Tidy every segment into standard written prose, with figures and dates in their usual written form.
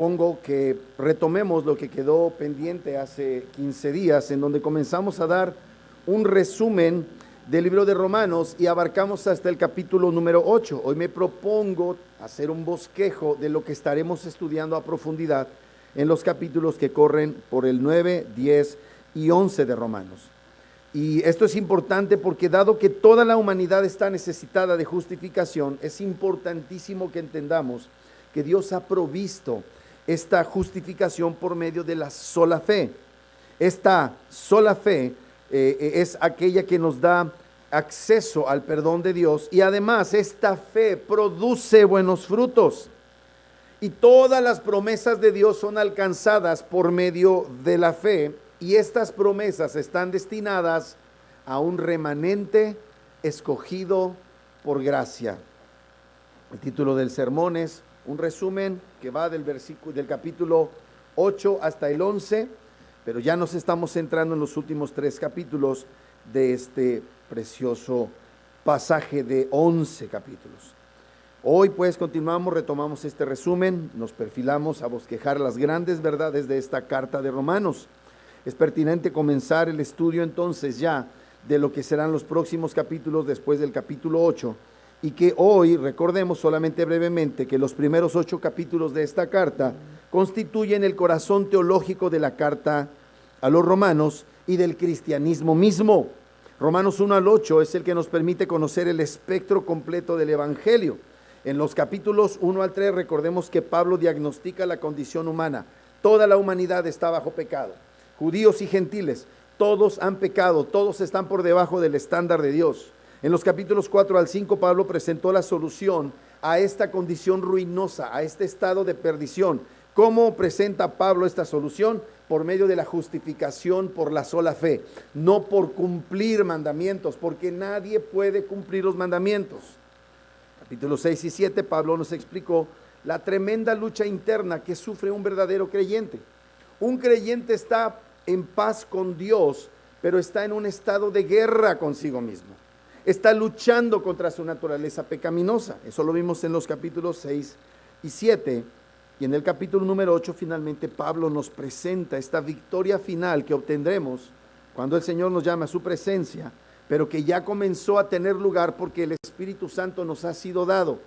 Pongo que retomemos lo que quedó pendiente hace 15 días, en donde comenzamos a dar un resumen del libro de Romanos y abarcamos hasta el capítulo número 8. Hoy me propongo hacer un bosquejo de lo que estaremos estudiando a profundidad en los capítulos que corren por el 9, 10 y 11 de Romanos. Y esto es importante porque dado que toda la humanidad está necesitada de justificación, es importantísimo que entendamos que Dios ha provisto esta justificación por medio de la sola fe. Esta sola fe es aquella que nos da acceso al perdón de Dios, y además esta fe produce buenos frutos. Y todas las promesas de Dios son alcanzadas por medio de la fe, y estas promesas están destinadas a un remanente escogido por gracia. El título del sermón es un resumen que va del capítulo 8 hasta el 11, pero ya nos estamos centrando en los últimos 3 capítulos de este precioso pasaje de 11 capítulos. Hoy pues retomamos este resumen, nos perfilamos a bosquejar las grandes verdades de esta carta de Romanos. Es pertinente comenzar el estudio entonces ya de lo que serán los próximos capítulos después del capítulo 8, y que hoy recordemos solamente brevemente que los primeros 8 capítulos de esta carta constituyen el corazón teológico de la carta a los romanos y del cristianismo mismo. Romanos 1 al 8 es el que nos permite conocer el espectro completo del evangelio. En los capítulos 1 al 3 recordemos que Pablo diagnostica la condición humana. Toda la humanidad está bajo pecado, judíos y gentiles, todos han pecado, todos están por debajo del estándar de Dios. En los capítulos 4 al 5, Pablo presentó la solución a esta condición ruinosa, a este estado de perdición. ¿Cómo presenta Pablo esta solución? Por medio de la justificación por la sola fe, no por cumplir mandamientos, porque nadie puede cumplir los mandamientos. Capítulos 6 y 7, Pablo nos explicó la tremenda lucha interna que sufre un verdadero creyente. Un creyente está en paz con Dios, pero está en un estado de guerra consigo mismo. Está luchando contra su naturaleza pecaminosa. Eso lo vimos en los capítulos 6 y 7. Y en el capítulo número 8, finalmente, Pablo nos presenta esta victoria final que obtendremos cuando el Señor nos llame a su presencia, pero que ya comenzó a tener lugar porque el Espíritu Santo nos ha sido dado.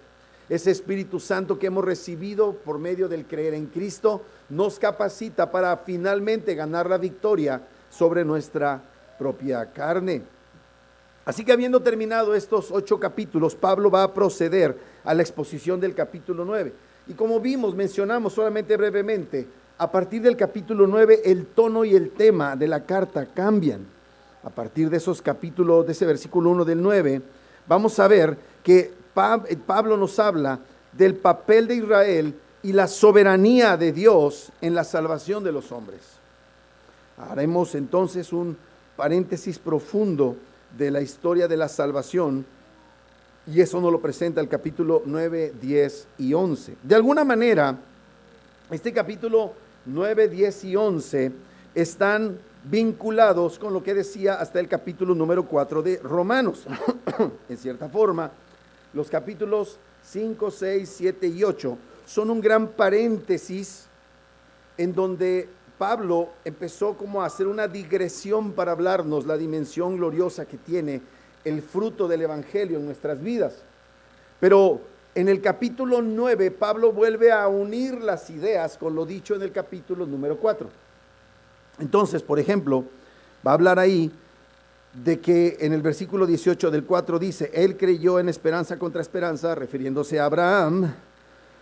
Ese Espíritu Santo que hemos recibido por medio del creer en Cristo nos capacita para finalmente ganar la victoria sobre nuestra propia carne. Así que habiendo terminado estos 8 capítulos, Pablo va a proceder a la exposición del capítulo 9. Y como mencionamos solamente brevemente, a partir del capítulo 9 el tono y el tema de la carta cambian. A partir de esos capítulos, de ese versículo 1 del 9, vamos a ver que Pablo nos habla del papel de Israel y la soberanía de Dios en la salvación de los hombres. Haremos entonces un paréntesis profundo de la historia de la salvación, y eso nos lo presenta el capítulo 9, 10 y 11. De alguna manera, este capítulo 9, 10 y 11 están vinculados con lo que decía hasta el capítulo número 4 de Romanos. En cierta forma, los capítulos 5, 6, 7 y 8 son un gran paréntesis en donde Pablo empezó como a hacer una digresión para hablarnos la dimensión gloriosa que tiene el fruto del evangelio en nuestras vidas. Pero en el capítulo 9 Pablo vuelve a unir las ideas con lo dicho en el capítulo número 4. Entonces, por ejemplo, va a hablar ahí de que en el versículo 18 del 4 dice: él creyó en esperanza contra esperanza, refiriéndose a Abraham,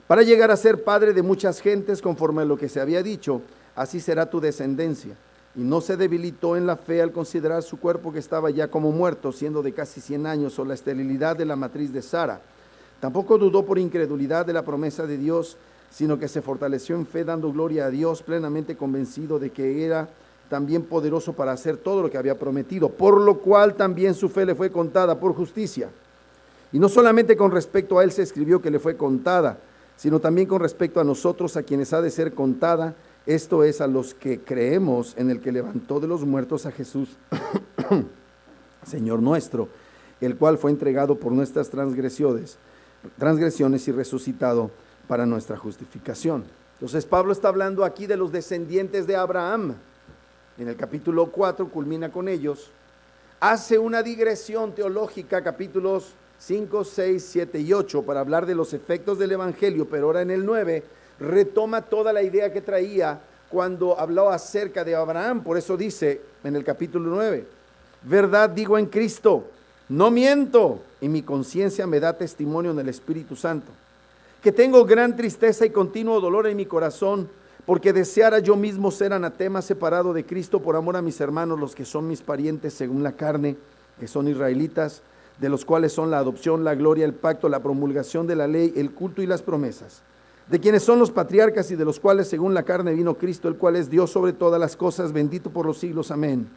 para llegar a ser padre de muchas gentes, conforme a lo que se había dicho, así será tu descendencia. Y no se debilitó en la fe al considerar su cuerpo que estaba ya como muerto, siendo de casi 100 años, o la esterilidad de la matriz de Sara. Tampoco dudó por incredulidad de la promesa de Dios, sino que se fortaleció en fe, dando gloria a Dios, plenamente convencido de que era también poderoso para hacer todo lo que había prometido, por lo cual también su fe le fue contada por justicia. Y no solamente con respecto a él se escribió que le fue contada, sino también con respecto a nosotros, a quienes ha de ser contada, esto es, a los que creemos en el que levantó de los muertos a Jesús, Señor nuestro, el cual fue entregado por nuestras transgresiones y resucitado para nuestra justificación. Entonces Pablo está hablando aquí de los descendientes de Abraham. En el capítulo 4 culmina con ellos. Hace una digresión teológica, capítulos 5, 6, 7 y 8, para hablar de los efectos del Evangelio, pero ahora en el 9 retoma toda la idea que traía cuando habló acerca de Abraham. Por eso dice en el capítulo 9, verdad digo en Cristo, no miento, y mi conciencia me da testimonio en el Espíritu Santo, que tengo gran tristeza y continuo dolor en mi corazón, porque deseara yo mismo ser anatema, separado de Cristo por amor a mis hermanos, los que son mis parientes según la carne, que son israelitas, de los cuales son la adopción, la gloria, el pacto, la promulgación de la ley, el culto y las promesas, de quienes son los patriarcas y de los cuales según la carne vino Cristo, el cual es Dios sobre todas las cosas, bendito por los siglos, amén.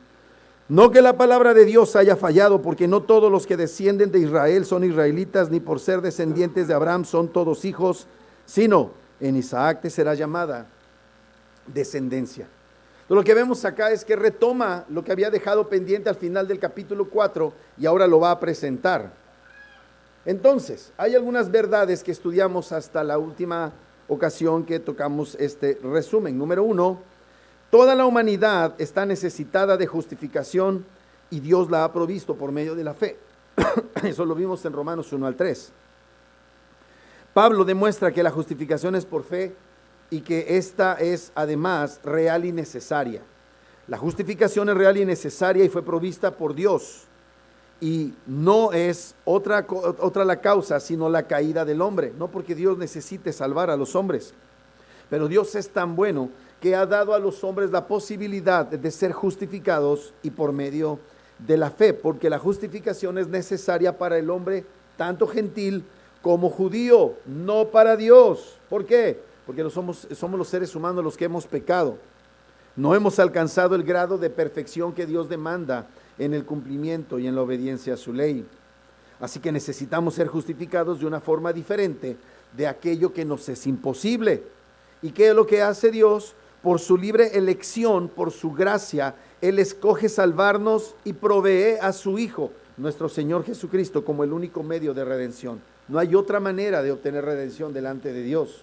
No que la palabra de Dios haya fallado, porque no todos los que descienden de Israel son israelitas, ni por ser descendientes de Abraham son todos hijos, sino en Isaac te será llamada descendencia. Lo que vemos acá es que retoma lo que había dejado pendiente al final del capítulo 4 y ahora lo va a presentar. Entonces, hay algunas verdades que estudiamos hasta la última ocasión que tocamos este resumen. Número 1, toda la humanidad está necesitada de justificación y Dios la ha provisto por medio de la fe. Eso lo vimos en Romanos 1 al 3. Pablo demuestra que la justificación es por fe y que esta es además real y necesaria. La justificación es real y necesaria y fue provista por Dios. Y no es otra la causa, sino la caída del hombre. No porque Dios necesite salvar a los hombres, pero Dios es tan bueno que ha dado a los hombres la posibilidad de ser justificados y por medio de la fe, porque la justificación es necesaria para el hombre, tanto gentil como judío, no para Dios. ¿Por qué? Porque somos los seres humanos los que hemos pecado. No hemos alcanzado el grado de perfección que Dios demanda en el cumplimiento y en la obediencia a su ley. Así que necesitamos ser justificados de una forma diferente de aquello que nos es imposible. ¿Y qué es lo que hace Dios? Por su libre elección, por su gracia, Él escoge salvarnos y provee a su Hijo, nuestro Señor Jesucristo, como el único medio de redención. No hay otra manera de obtener redención delante de Dios.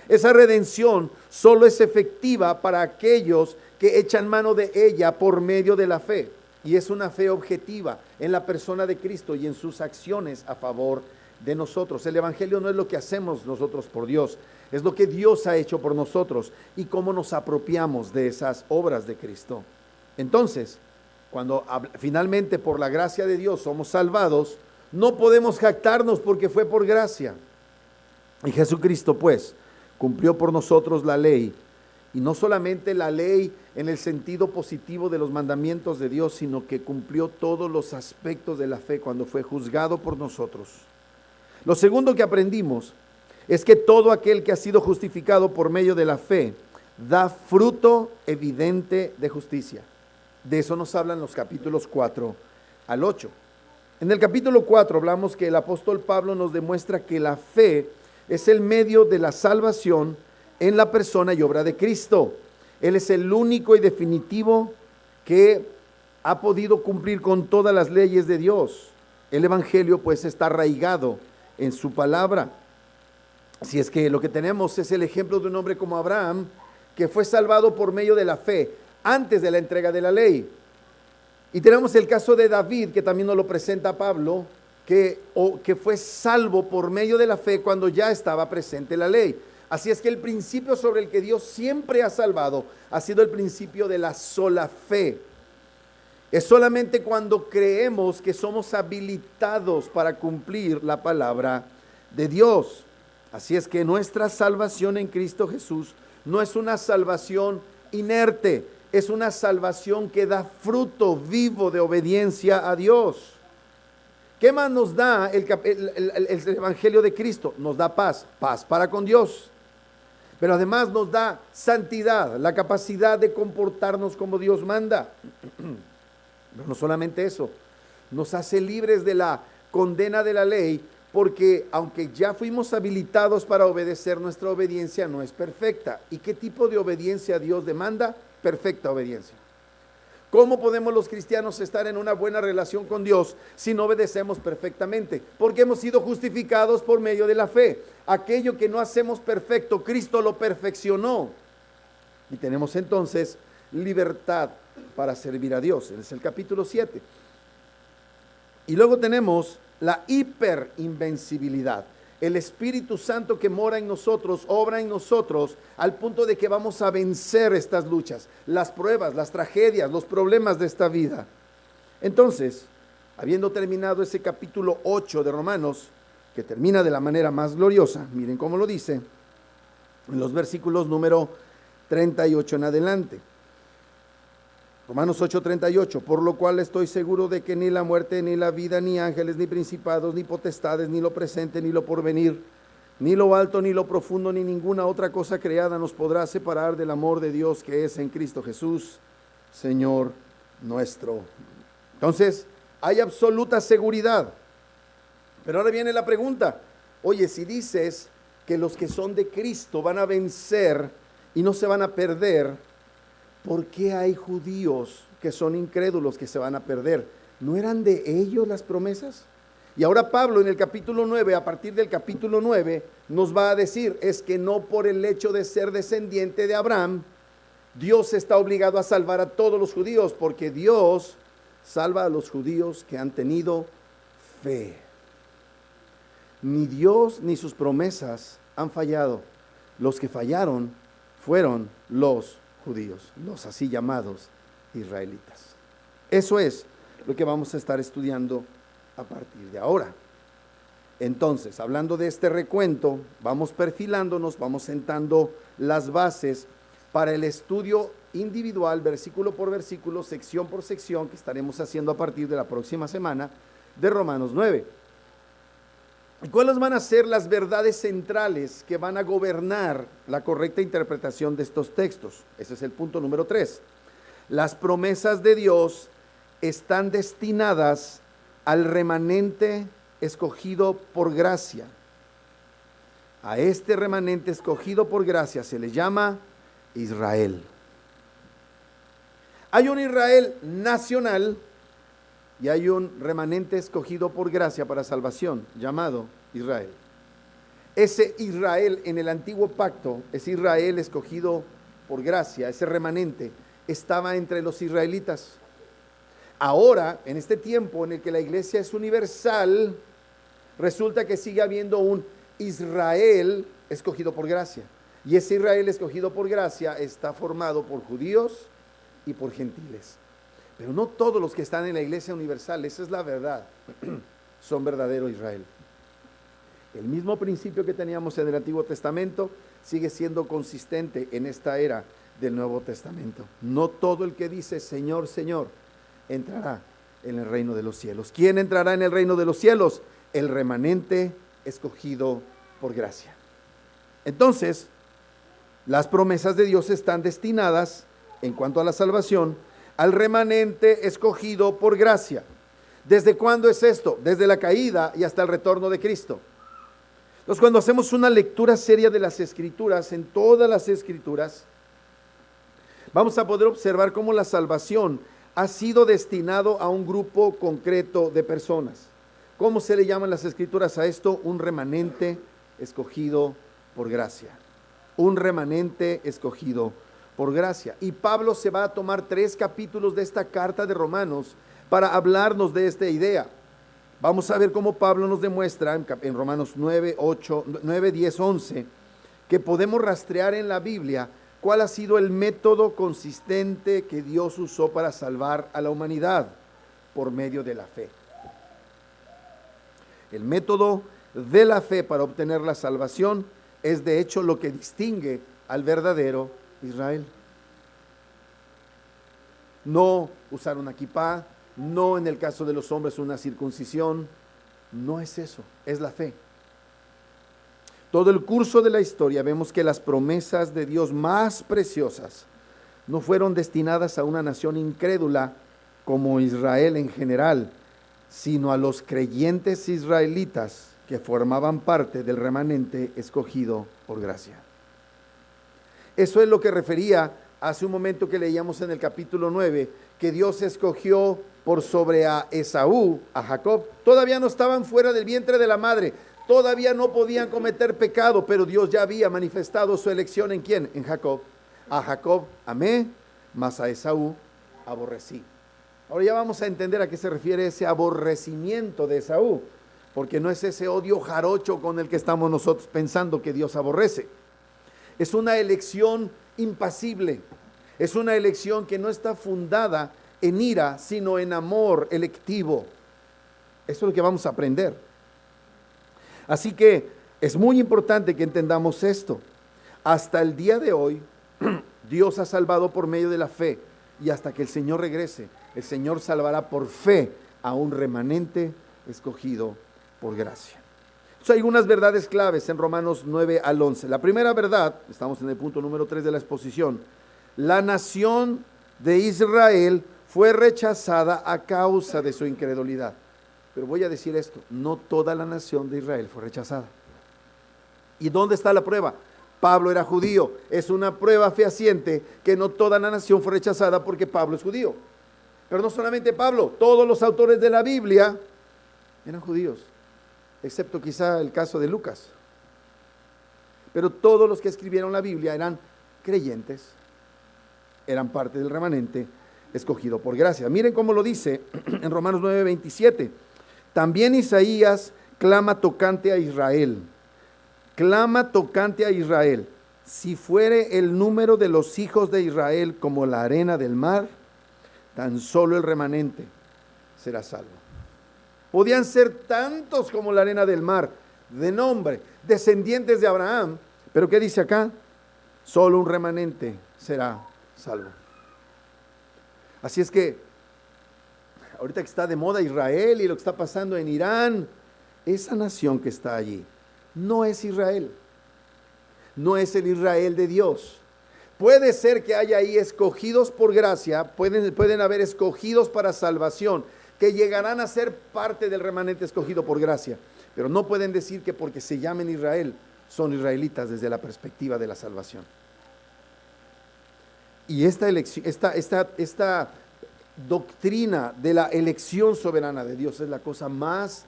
Esa redención solo es efectiva para aquellos que echan mano de ella por medio de la fe. Y es una fe objetiva en la persona de Cristo y en sus acciones a favor de nosotros. El Evangelio no es lo que hacemos nosotros por Dios, es lo que Dios ha hecho por nosotros y cómo nos apropiamos de esas obras de Cristo. Entonces, cuando finalmente por la gracia de Dios somos salvados, no podemos jactarnos porque fue por gracia. Y Jesucristo pues cumplió por nosotros la ley, y no solamente la ley en el sentido positivo de los mandamientos de Dios, sino que cumplió todos los aspectos de la fe cuando fue juzgado por nosotros. Lo segundo que aprendimos es que todo aquel que ha sido justificado por medio de la fe da fruto evidente de justicia. De eso nos hablan los capítulos 4 al 8. En el capítulo 4 hablamos que el apóstol Pablo nos demuestra que la fe es el medio de la salvación en la persona y obra de Cristo. Él es el único y definitivo que ha podido cumplir con todas las leyes de Dios. El Evangelio pues está arraigado en su palabra. Así es que lo que tenemos es el ejemplo de un hombre como Abraham, que fue salvado por medio de la fe, antes de la entrega de la ley. Y tenemos el caso de David, que también nos lo presenta Pablo, que fue salvo por medio de la fe cuando ya estaba presente la ley. Así es que el principio sobre el que Dios siempre ha salvado ha sido el principio de la sola fe. Es solamente cuando creemos que somos habilitados para cumplir la palabra de Dios. Así es que nuestra salvación en Cristo Jesús no es una salvación inerte, es una salvación que da fruto vivo de obediencia a Dios. ¿Qué más nos da el Evangelio de Cristo? Nos da paz para con Dios. Pero además nos da santidad, la capacidad de comportarnos como Dios manda. Pero no solamente eso, nos hace libres de la condena de la ley, porque aunque ya fuimos habilitados para obedecer, nuestra obediencia no es perfecta. ¿Y qué tipo de obediencia Dios demanda? Perfecta obediencia. ¿Cómo podemos los cristianos estar en una buena relación con Dios si no obedecemos perfectamente? Porque hemos sido justificados por medio de la fe. aquello que no hacemos perfecto, Cristo lo perfeccionó. Y tenemos entonces libertad para servir a Dios. Es el capítulo 7. Y luego tenemos la hiperinvencibilidad. El Espíritu Santo que mora en nosotros, obra en nosotros, al punto de que vamos a vencer estas luchas, las pruebas, las tragedias, los problemas de esta vida. Entonces, habiendo terminado ese capítulo 8 de Romanos, que termina de la manera más gloriosa, miren cómo lo dice, en los versículos número 38 en adelante. Romanos 8:38, por lo cual estoy seguro de que ni la muerte, ni la vida, ni ángeles, ni principados, ni potestades, ni lo presente, ni lo porvenir, ni lo alto, ni lo profundo, ni ninguna otra cosa creada nos podrá separar del amor de Dios que es en Cristo Jesús, Señor nuestro. Entonces, hay absoluta seguridad. Pero ahora viene la pregunta, oye, si dices que los que son de Cristo van a vencer y no se van a perder, ¿por qué hay judíos que son incrédulos que se van a perder? ¿No eran de ellos las promesas? Y ahora Pablo en el capítulo 9, a partir del capítulo 9, nos va a decir, es que no por el hecho de ser descendiente de Abraham, Dios está obligado a salvar a todos los judíos, porque Dios salva a los judíos que han tenido fe. Ni Dios ni sus promesas han fallado. Los que fallaron fueron los judíos, los así llamados israelitas. Eso es lo que vamos a estar estudiando a partir de ahora. Entonces, hablando de este recuento, vamos perfilándonos, vamos sentando las bases para el estudio individual, versículo por versículo, sección por sección, que estaremos haciendo a partir de la próxima semana de Romanos 9. ¿Y cuáles van a ser las verdades centrales que van a gobernar la correcta interpretación de estos textos? Ese es el punto número 3. Las promesas de Dios están destinadas al remanente escogido por gracia. A este remanente escogido por gracia se le llama Israel. Hay un Israel nacional y hay un remanente escogido por gracia para salvación, llamado Israel. Ese Israel en el antiguo pacto, ese Israel escogido por gracia, ese remanente, estaba entre los israelitas. Ahora, en este tiempo en el que la iglesia es universal, resulta que sigue habiendo un Israel escogido por gracia. Y ese Israel escogido por gracia está formado por judíos y por gentiles. Pero no todos los que están en la iglesia universal, esa es la verdad, son verdadero Israel. El mismo principio que teníamos en el Antiguo Testamento sigue siendo consistente en esta era del Nuevo Testamento. No todo el que dice Señor, Señor, entrará en el reino de los cielos. ¿Quién entrará en el reino de los cielos? El remanente escogido por gracia. Entonces, las promesas de Dios están destinadas, en cuanto a la salvación, al remanente escogido por gracia. ¿Desde cuándo es esto? Desde la caída y hasta el retorno de Cristo. Entonces, cuando hacemos una lectura seria de las Escrituras, en todas las Escrituras, vamos a poder observar cómo la salvación ha sido destinado a un grupo concreto de personas. ¿Cómo se le llaman las Escrituras a esto? Un remanente escogido por gracia. Un remanente escogido por gracia. Y Pablo se va a tomar 3 capítulos de esta carta de Romanos para hablarnos de esta idea. Vamos a ver cómo Pablo nos demuestra en Romanos 9, 10, 11, que podemos rastrear en la Biblia cuál ha sido el método consistente que Dios usó para salvar a la humanidad por medio de la fe. El método de la fe para obtener la salvación es de hecho lo que distingue al verdadero Israel. No usar una kipá, no en el caso de los hombres una circuncisión, no es eso, es la fe. Todo el curso de la historia vemos que las promesas de Dios más preciosas no fueron destinadas a una nación incrédula como Israel en general, sino a los creyentes israelitas que formaban parte del remanente escogido por gracia. Eso es lo que refería hace un momento que leíamos en el capítulo 9, que Dios escogió por sobre a Esaú, a Jacob. Todavía no estaban fuera del vientre de la madre, Todavía no podían cometer pecado, pero Dios ya había manifestado su elección ¿en quién? En Jacob. A Jacob amé, mas a Esaú aborrecí. Ahora ya vamos a entender a qué se refiere ese aborrecimiento de Esaú, porque no es ese odio jarocho con el que estamos nosotros pensando que Dios aborrece. Es una elección impasible, es una elección que no está fundada en ira, sino en amor electivo. Eso es lo que vamos a aprender. Así que es muy importante que entendamos esto. Hasta el día de hoy, Dios ha salvado por medio de la fe, y hasta que el Señor regrese, el Señor salvará por fe a un remanente escogido por gracia. Entonces, hay algunas verdades claves en Romanos 9 al 11. La primera verdad, estamos en el punto número 3 de la exposición: la nación de Israel fue rechazada a causa de su incredulidad. Pero voy a decir esto, no toda la nación de Israel fue rechazada. ¿Y dónde está la prueba? Pablo era judío. Es una prueba fehaciente que no toda la nación fue rechazada porque Pablo es judío. Pero no solamente Pablo, todos los autores de la Biblia eran judíos, excepto quizá el caso de Lucas. Pero todos los que escribieron la Biblia eran creyentes, eran parte del remanente escogido por gracia. Miren cómo lo dice en Romanos 9:27. También Isaías clama tocante a Israel. Clama tocante a Israel: si fuere el número de los hijos de Israel como la arena del mar, tan solo el remanente será salvo. Podían ser tantos como la arena del mar, de nombre, descendientes de Abraham, pero ¿qué dice acá? Solo un remanente será salvo. Así es que, ahorita que está de moda Israel y lo que está pasando en Irán, esa nación que está allí no es Israel, no es el Israel de Dios. Puede ser que haya ahí escogidos por gracia, pueden haber escogidos para salvación, que llegarán a ser parte del remanente escogido por gracia, pero no pueden decir que porque se llamen Israel, son israelitas desde la perspectiva de la salvación. Y esta elección, esta doctrina de la elección soberana de Dios es la cosa más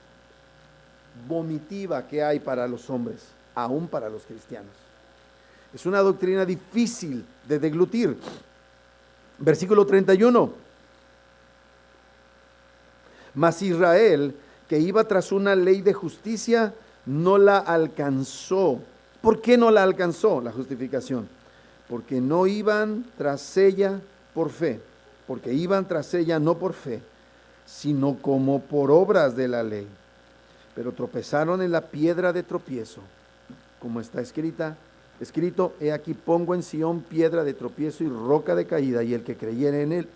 vomitiva que hay para los hombres, aún para los cristianos. Es una doctrina difícil de deglutir. Versículo 31. Mas Israel, que iba tras una ley de justicia, no la alcanzó. ¿Por qué no la alcanzó? La justificación: porque no iban tras ella por fe, porque iban tras ella no por fe, sino como por obras de la ley. Pero tropezaron en la piedra de tropiezo, como está escrito: he aquí pongo en Sión piedra de tropiezo y roca de caída, y el que creyere en él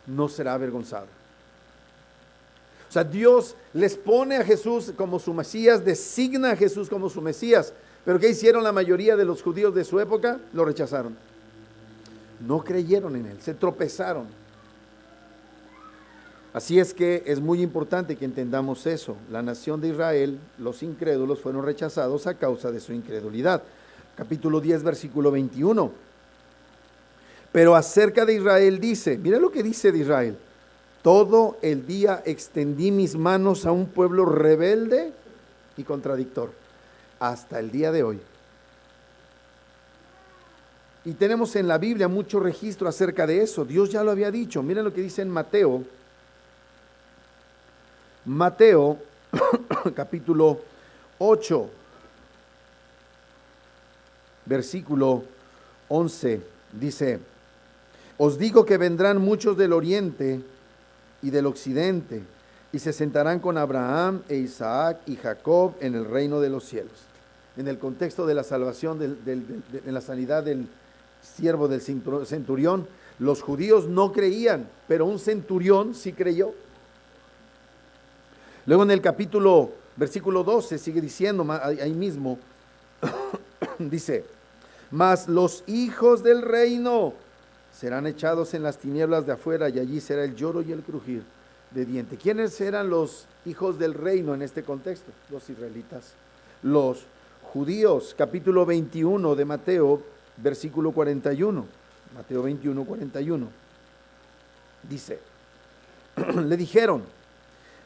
no será avergonzado. O sea, Dios les pone a Jesús como su Mesías, designa a Jesús como su Mesías. ¿Pero qué hicieron la mayoría de los judíos de su época? Lo rechazaron. No creyeron en él, se tropezaron. Así es que es muy importante que entendamos eso. La nación de Israel, los incrédulos, fueron rechazados a causa de su incredulidad. Capítulo 10, versículo 21. Pero acerca de Israel dice, mira lo que dice de Israel: todo el día extendí mis manos a un pueblo rebelde y contradictor. Hasta el día de hoy. Y tenemos en la Biblia mucho registro acerca de eso. Dios ya lo había dicho. Miren lo que dice en Mateo. Mateo, capítulo 8, versículo 11, dice: os digo que vendrán muchos del oriente y del occidente, y se sentarán con Abraham e Isaac y Jacob en el reino de los cielos. En el contexto de la salvación, en la sanidad del siervo del centurión, los judíos no creían, pero un centurión sí creyó. Luego en el capítulo, versículo 12, sigue diciendo ahí mismo, dice: mas los hijos del reino serán echados en las tinieblas de afuera, y allí será el lloro y el crujir de dientes. ¿Quiénes eran los hijos del reino en este contexto? Los israelitas, los judíos. Capítulo 21 de Mateo, versículo 41. Mateo 21, 41. Dice: le dijeron: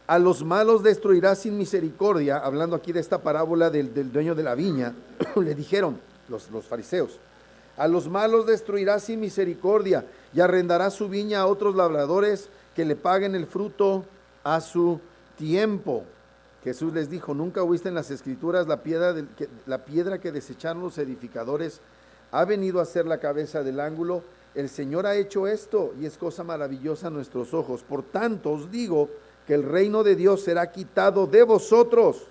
A los malos destruirá sin misericordia. Hablando aquí de esta parábola del dueño de la viña, le dijeron los fariseos: a los malos destruirá sin misericordia y arrendará su viña a otros labradores que le paguen el fruto a su tiempo. Jesús les dijo: ¿nunca oíste en las escrituras la piedra que desecharon los edificadores ha venido a ser la cabeza del ángulo? El Señor ha hecho esto y es cosa maravillosa a nuestros ojos. Por tanto os digo que el reino de Dios será quitado de vosotros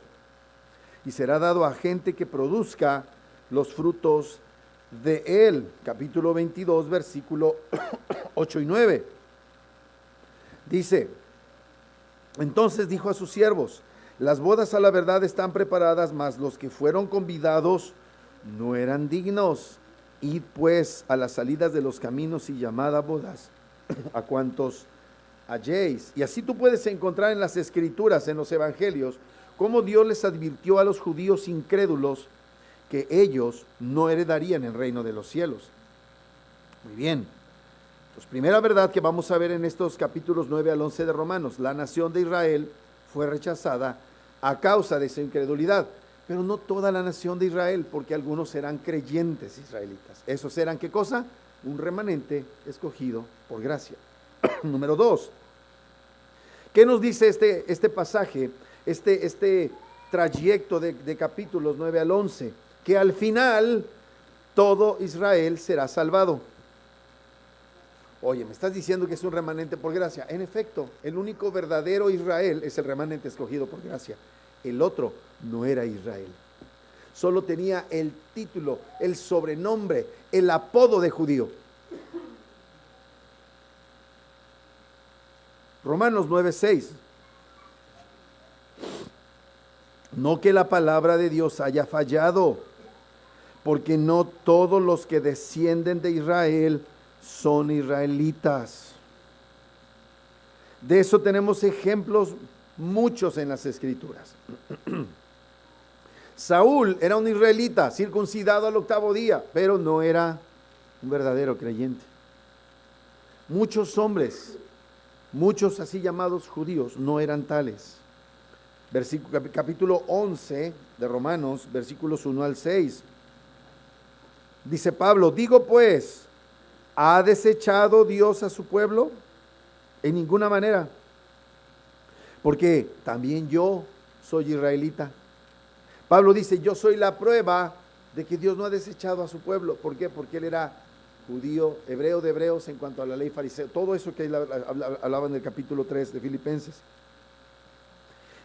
y será dado a gente que produzca los frutos de él. Capítulo 22, versículo 8 y 9. Dice: entonces dijo a sus siervos: las bodas a la verdad están preparadas, mas los que fueron convidados no eran dignos. Id pues a las salidas de los caminos y llamad a bodas a cuantos halléis. Y así tú puedes encontrar en las escrituras, en los evangelios, cómo Dios les advirtió a los judíos incrédulos que ellos no heredarían el reino de los cielos. Muy bien. Pues primera verdad que vamos a ver en estos capítulos 9 al 11 de Romanos: la nación de Israel fue rechazada a causa de su incredulidad, pero no toda la nación de Israel, porque algunos eran creyentes israelitas. ¿Esos eran qué cosa? Un remanente escogido por gracia. Número 2. ¿Qué nos dice este pasaje, este trayecto de capítulos 9 al 11? Que al final todo Israel será salvado. Oye, ¿me estás diciendo que es un remanente por gracia? En efecto, el único verdadero Israel es el remanente escogido por gracia. El otro no era Israel. Solo tenía el título, el sobrenombre, el apodo de judío. Romanos 9:6. No que la palabra de Dios haya fallado, porque no todos los que descienden de Israel son israelitas. De eso tenemos ejemplos muchos en las escrituras. Saúl era un israelita, circuncidado al 8º día, pero no era un verdadero creyente. Muchos hombres, muchos así llamados judíos, no eran tales. Capítulo 11 de Romanos, versículos 1 al 6. Dice Pablo: digo pues, ¿ha desechado Dios a su pueblo? En ninguna manera, porque también yo soy israelita. Pablo dice: yo soy la prueba de que Dios no ha desechado a su pueblo. ¿Por qué? Porque él era judío, hebreo de hebreos en cuanto a la ley farisea. Todo eso que hablaba en el capítulo 3 de Filipenses.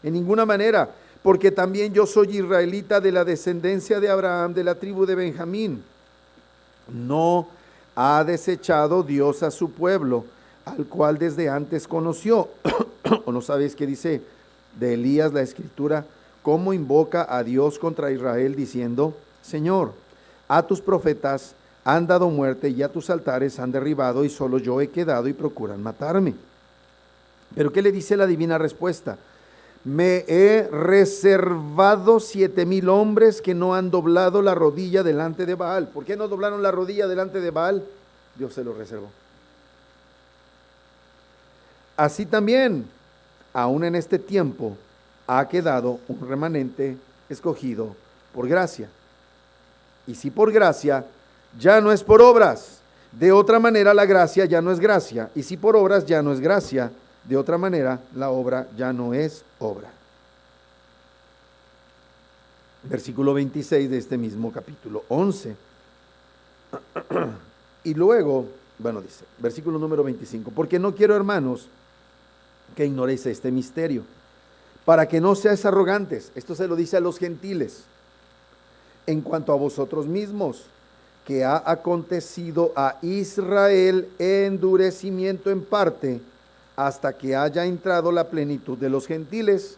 En ninguna manera, porque también yo soy israelita de la descendencia de Abraham, de la tribu de Benjamín. No ha desechado Dios a su pueblo, al cual desde antes conoció. ¿O no sabéis qué dice de Elías la escritura? Cómo invoca a Dios contra Israel diciendo: Señor, a tus profetas han dado muerte y a tus altares han derribado, y solo yo he quedado y procuran matarme. Pero ¿qué le dice la divina respuesta? Me he reservado 7,000 hombres que no han doblado la rodilla delante de Baal. ¿Por qué no doblaron la rodilla delante de Baal? Dios se los reservó. Así también, aún en este tiempo, ha quedado un remanente escogido por gracia. Y si por gracia, ya no es por obras. De otra manera la gracia ya no es gracia. Y si por obras, ya no es gracia. De otra manera la obra ya no es obra. Versículo 26 de este mismo capítulo 11. Y luego, dice, versículo número 25. Porque no quiero, hermanos, que ignoréis este misterio, para que no seáis arrogantes. Esto se lo dice a los gentiles. En cuanto a vosotros mismos, que ha acontecido a Israel endurecimiento en parte, hasta que haya entrado la plenitud de los gentiles.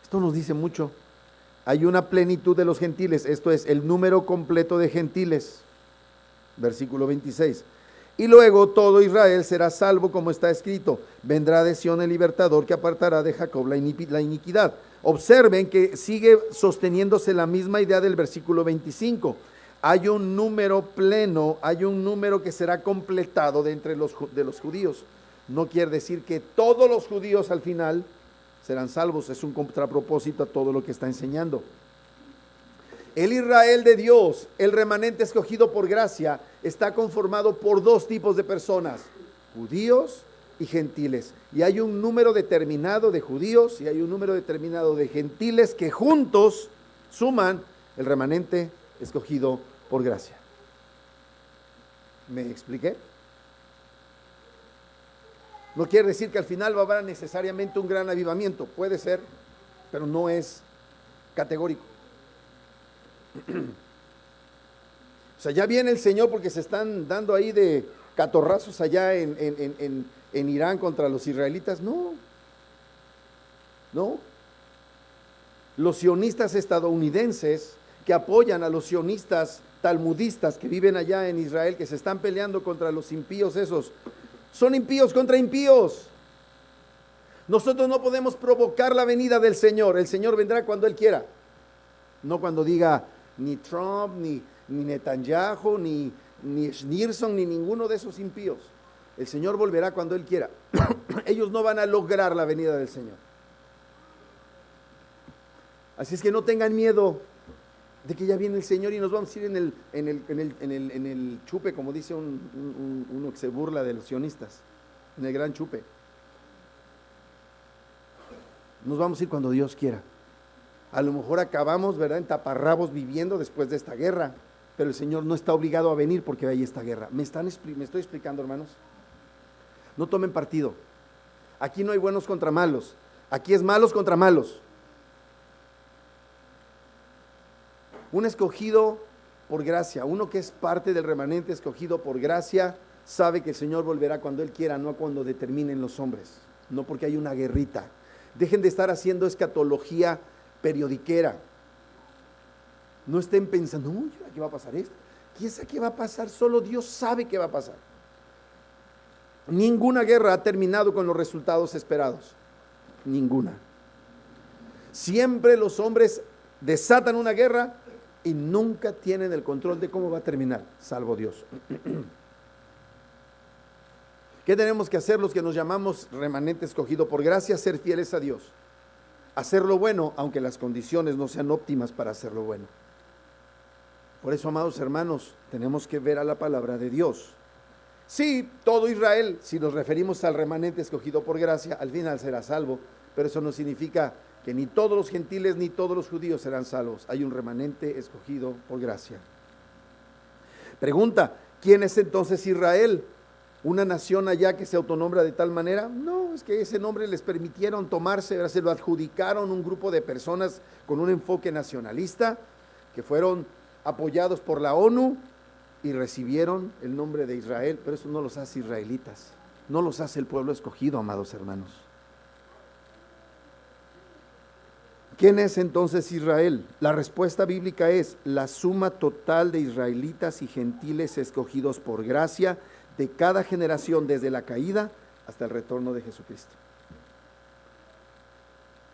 Esto nos dice mucho. Hay una plenitud de los gentiles, esto es el número completo de gentiles. Versículo 26. Y luego todo Israel será salvo, como está escrito: vendrá de Sión el libertador que apartará de Jacob la iniquidad. Observen que sigue sosteniéndose la misma idea del versículo 25. Hay un número pleno, hay un número que será completado de entre los judíos. No quiere decir que todos los judíos al final serán salvos. Es un contrapropósito a todo lo que está enseñando. El Israel de Dios, el remanente escogido por gracia, está conformado por dos tipos de personas, judíos y gentiles. Y hay un número determinado de judíos y hay un número determinado de gentiles que juntos suman el remanente escogido por gracia. ¿Me expliqué? No quiere decir que al final va a haber necesariamente un gran avivamiento. Puede ser, pero no es categórico. O sea, ya viene el Señor porque se están dando ahí de catorrazos allá en Irán contra los israelitas. No. Los sionistas estadounidenses que apoyan a los sionistas talmudistas que viven allá en Israel, que se están peleando contra los impíos esos, son impíos contra impíos. Nosotros no podemos provocar la venida del Señor. El Señor vendrá cuando Él quiera. No cuando diga ni Trump, ni Netanyahu, ni Schneerson, ni ninguno de esos impíos. El Señor volverá cuando Él quiera. Ellos no van a lograr la venida del Señor. Así es que no tengan miedo de que ya viene el Señor y nos vamos a ir en el chupe, como dice uno que se burla de los sionistas, en el gran chupe. Nos vamos a ir cuando Dios quiera. A lo mejor acabamos, ¿verdad?, en taparrabos viviendo después de esta guerra, pero el Señor no está obligado a venir porque hay esta guerra. ¿Me estoy explicando, hermanos? No tomen partido. Aquí no hay buenos contra malos. Aquí es malos contra malos. Un escogido por gracia, uno que es parte del remanente escogido por gracia, sabe que el Señor volverá cuando Él quiera, no cuando determinen los hombres, no porque hay una guerrita. Dejen de estar haciendo escatología periodiquera. No estén pensando, uy, ¿qué va a pasar esto? ¿Quién sabe qué va a pasar? Solo Dios sabe qué va a pasar. Ninguna guerra ha terminado con los resultados esperados. Ninguna. Siempre los hombres desatan una guerra y nunca tienen el control de cómo va a terminar, salvo Dios. ¿Qué tenemos que hacer los que nos llamamos remanente escogido por gracia? Ser fieles a Dios. Hacer lo bueno, aunque las condiciones no sean óptimas para hacer lo bueno. Por eso, amados hermanos, tenemos que ver a la palabra de Dios. Sí, todo Israel, si nos referimos al remanente escogido por gracia, al final será salvo, pero eso no significa que ni todos los gentiles ni todos los judíos serán salvos. Hay un remanente escogido por gracia. Pregunta, ¿quién es entonces Israel? ¿Una nación allá que se autonombra de tal manera? No, es que ese nombre les permitieron tomarse, se lo adjudicaron un grupo de personas con un enfoque nacionalista que fueron apoyados por la ONU y recibieron el nombre de Israel, pero eso no los hace israelitas, no los hace el pueblo escogido, amados hermanos. ¿Quién es entonces Israel? La respuesta bíblica es la suma total de israelitas y gentiles escogidos por gracia de cada generación desde la caída hasta el retorno de Jesucristo.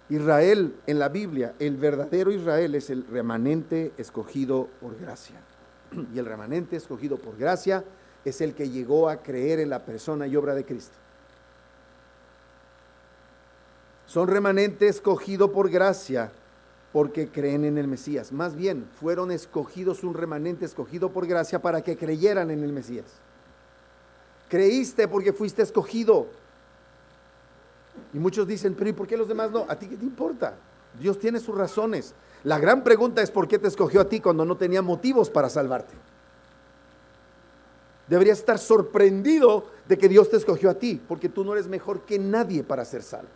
Israel en la Biblia, el verdadero Israel es el remanente escogido por gracia. Y el remanente escogido por gracia es el que llegó a creer en la persona y obra de Cristo. Son remanente escogido por gracia porque creen en el Mesías. Más bien, fueron escogidos, un remanente escogido por gracia para que creyeran en el Mesías. Creíste porque fuiste escogido. Y muchos dicen, pero ¿y por qué los demás no? ¿A ti qué te importa? Dios tiene sus razones. La gran pregunta es ¿por qué te escogió a ti cuando no tenía motivos para salvarte? Deberías estar sorprendido de que Dios te escogió a ti, porque tú no eres mejor que nadie para ser salvo.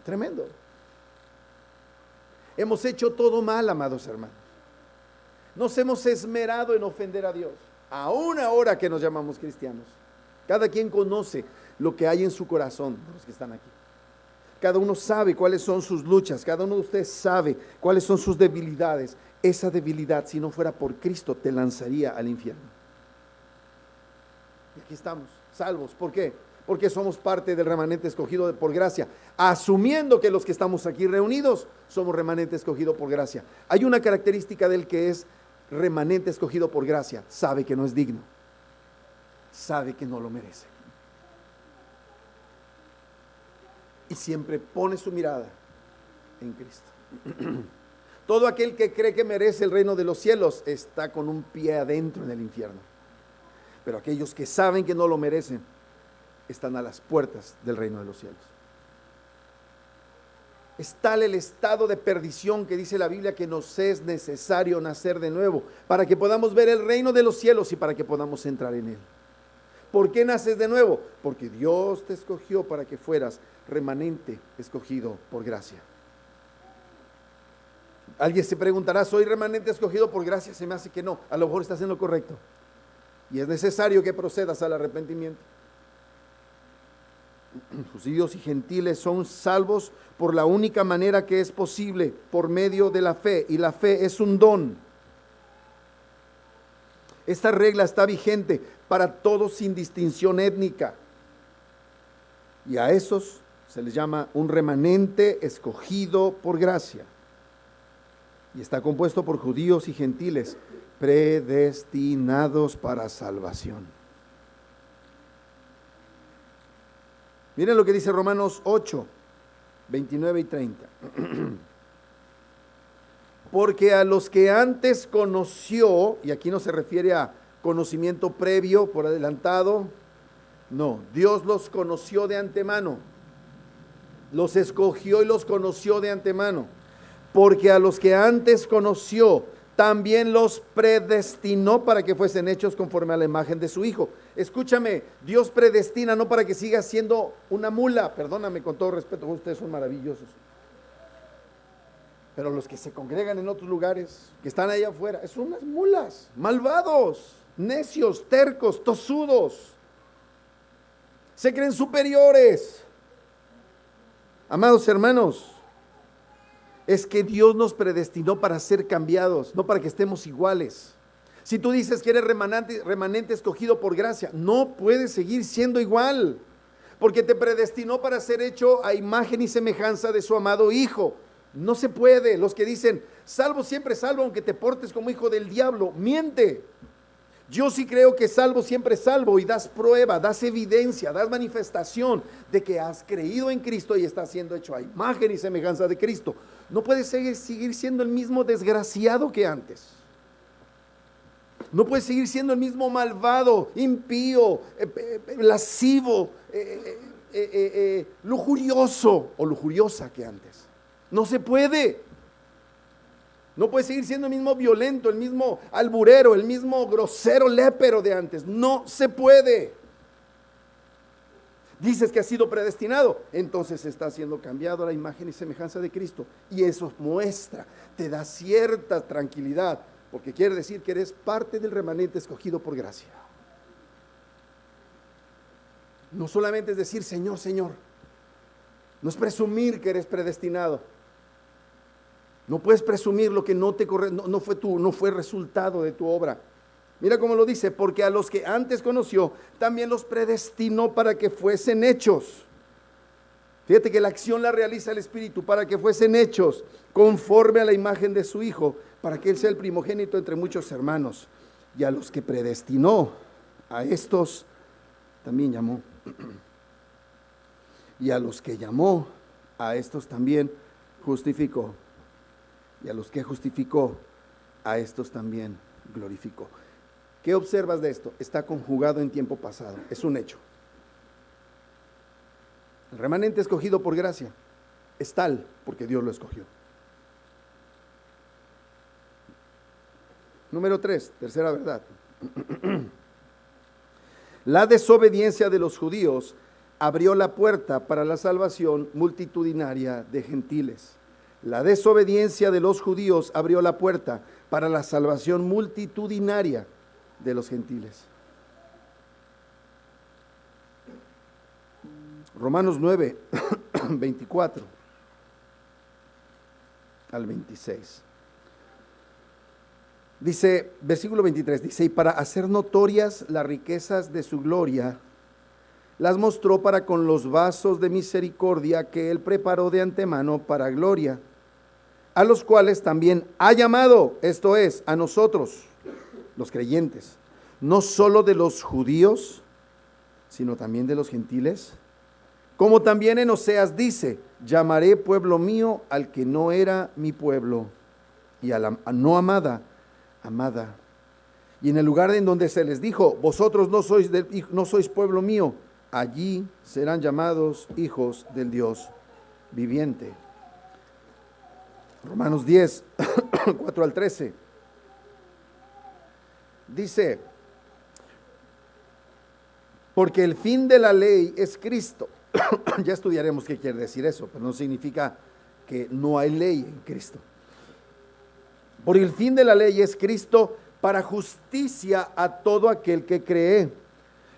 Tremendo. Hemos hecho todo mal, amados hermanos. Nos hemos esmerado en ofender a Dios, aún ahora que nos llamamos cristianos. Cada quien conoce lo que hay en su corazón, de los que están aquí. Cada uno sabe cuáles son sus luchas, cada uno de ustedes sabe cuáles son sus debilidades. Esa debilidad, si no fuera por Cristo, te lanzaría al infierno. Y aquí estamos, salvos. ¿Por qué? Porque somos parte del remanente escogido por gracia, asumiendo que los que estamos aquí reunidos somos remanente escogido por gracia. Hay una característica del que es remanente escogido por gracia: sabe que no es digno, sabe que no lo merece. y siempre pone su mirada en Cristo. Todo aquel que cree que merece el reino de los cielos está con un pie adentro en el infierno. Pero aquellos que saben que no lo merecen están a las puertas del reino de los cielos. Es tal el estado de perdición que dice la Biblia que nos es necesario nacer de nuevo para que podamos ver el reino de los cielos y para que podamos entrar en él. ¿Por qué naces de nuevo? Porque Dios te escogió para que fueras remanente escogido por gracia. Alguien se preguntará, ¿soy remanente escogido por gracia? Se me hace que no, a lo mejor estás en lo correcto. Y es necesario que procedas al arrepentimiento. Judíos y gentiles son salvos por la única manera que es posible, por medio de la fe, y la fe es un don. Esta regla está vigente para todos sin distinción étnica, y a esos se les llama un remanente escogido por gracia, y está compuesto por judíos y gentiles predestinados para salvación. Miren lo que dice Romanos 8, 29 y 30. Porque a los que antes conoció, y aquí no se refiere a conocimiento previo, por adelantado, no, Dios los conoció de antemano, los escogió y los conoció de antemano. Porque a los que antes conoció, también los predestinó para que fuesen hechos conforme a la imagen de su Hijo. Escúchame, Dios predestina no para que sigas siendo una mula, perdóname con todo respeto, ustedes son maravillosos. Pero los que se congregan en otros lugares, que están allá afuera, son unas mulas, malvados, necios, tercos, tosudos. Se creen superiores. Amados hermanos, es que Dios nos predestinó para ser cambiados, no para que estemos iguales. Si tú dices que eres remanente escogido por gracia, no puedes seguir siendo igual, porque te predestinó para ser hecho a imagen y semejanza de su amado Hijo. No se puede. Los que dicen, salvo siempre salvo, aunque te portes como hijo del diablo, miente. Yo sí creo que salvo siempre salvo, y das prueba, das evidencia, das manifestación de que has creído en Cristo y estás siendo hecho a imagen y semejanza de Cristo. No puedes seguir siendo el mismo desgraciado que antes. No puedes seguir siendo el mismo malvado, impío, lascivo, lujurioso o lujuriosa que antes. No se puede. No puedes seguir siendo el mismo violento, el mismo alburero, el mismo grosero lépero de antes. No se puede. Dices que has sido predestinado, entonces estás siendo cambiado a la imagen y semejanza de Cristo. Y eso muestra, te da cierta tranquilidad, porque quiere decir que eres parte del remanente escogido por gracia. No solamente es decir, Señor, Señor. No es presumir que eres predestinado. No puedes presumir lo que no fue resultado de tu obra. Mira cómo lo dice, porque a los que antes conoció, también los predestinó para que fuesen hechos. Fíjate que la acción la realiza el Espíritu, para que fuesen hechos conforme a la imagen de su Hijo, para que Él sea el primogénito entre muchos hermanos. Y a los que predestinó, a estos también llamó. Y a los que llamó, a estos también justificó. Y a los que justificó, a estos también glorificó. ¿Qué observas de esto? Está conjugado en tiempo pasado, es un hecho. El remanente escogido por gracia es tal porque Dios lo escogió. Número 3, tercera verdad. La desobediencia de los judíos abrió la puerta para la salvación multitudinaria de gentiles. La desobediencia de los judíos abrió la puerta para la salvación multitudinaria de los gentiles. Romanos 9, 24 al 26. Dice, versículo 23, dice, y para hacer notorias las riquezas de su gloria, las mostró para con los vasos de misericordia que Él preparó de antemano para gloria, a los cuales también ha llamado, esto es, a nosotros, los creyentes, no solo de los judíos, sino también de los gentiles. Como también en Oseas dice, llamaré pueblo mío al que no era mi pueblo, y a la no amada, amada. Y en el lugar en donde se les dijo, vosotros no sois pueblo mío, allí serán llamados hijos del Dios viviente. Romanos 10, 4 al 13. Dice, porque el fin de la ley es Cristo. Ya estudiaremos qué quiere decir eso, pero no significa que no hay ley en Cristo. Porque el fin de la ley es Cristo para justicia a todo aquel que cree.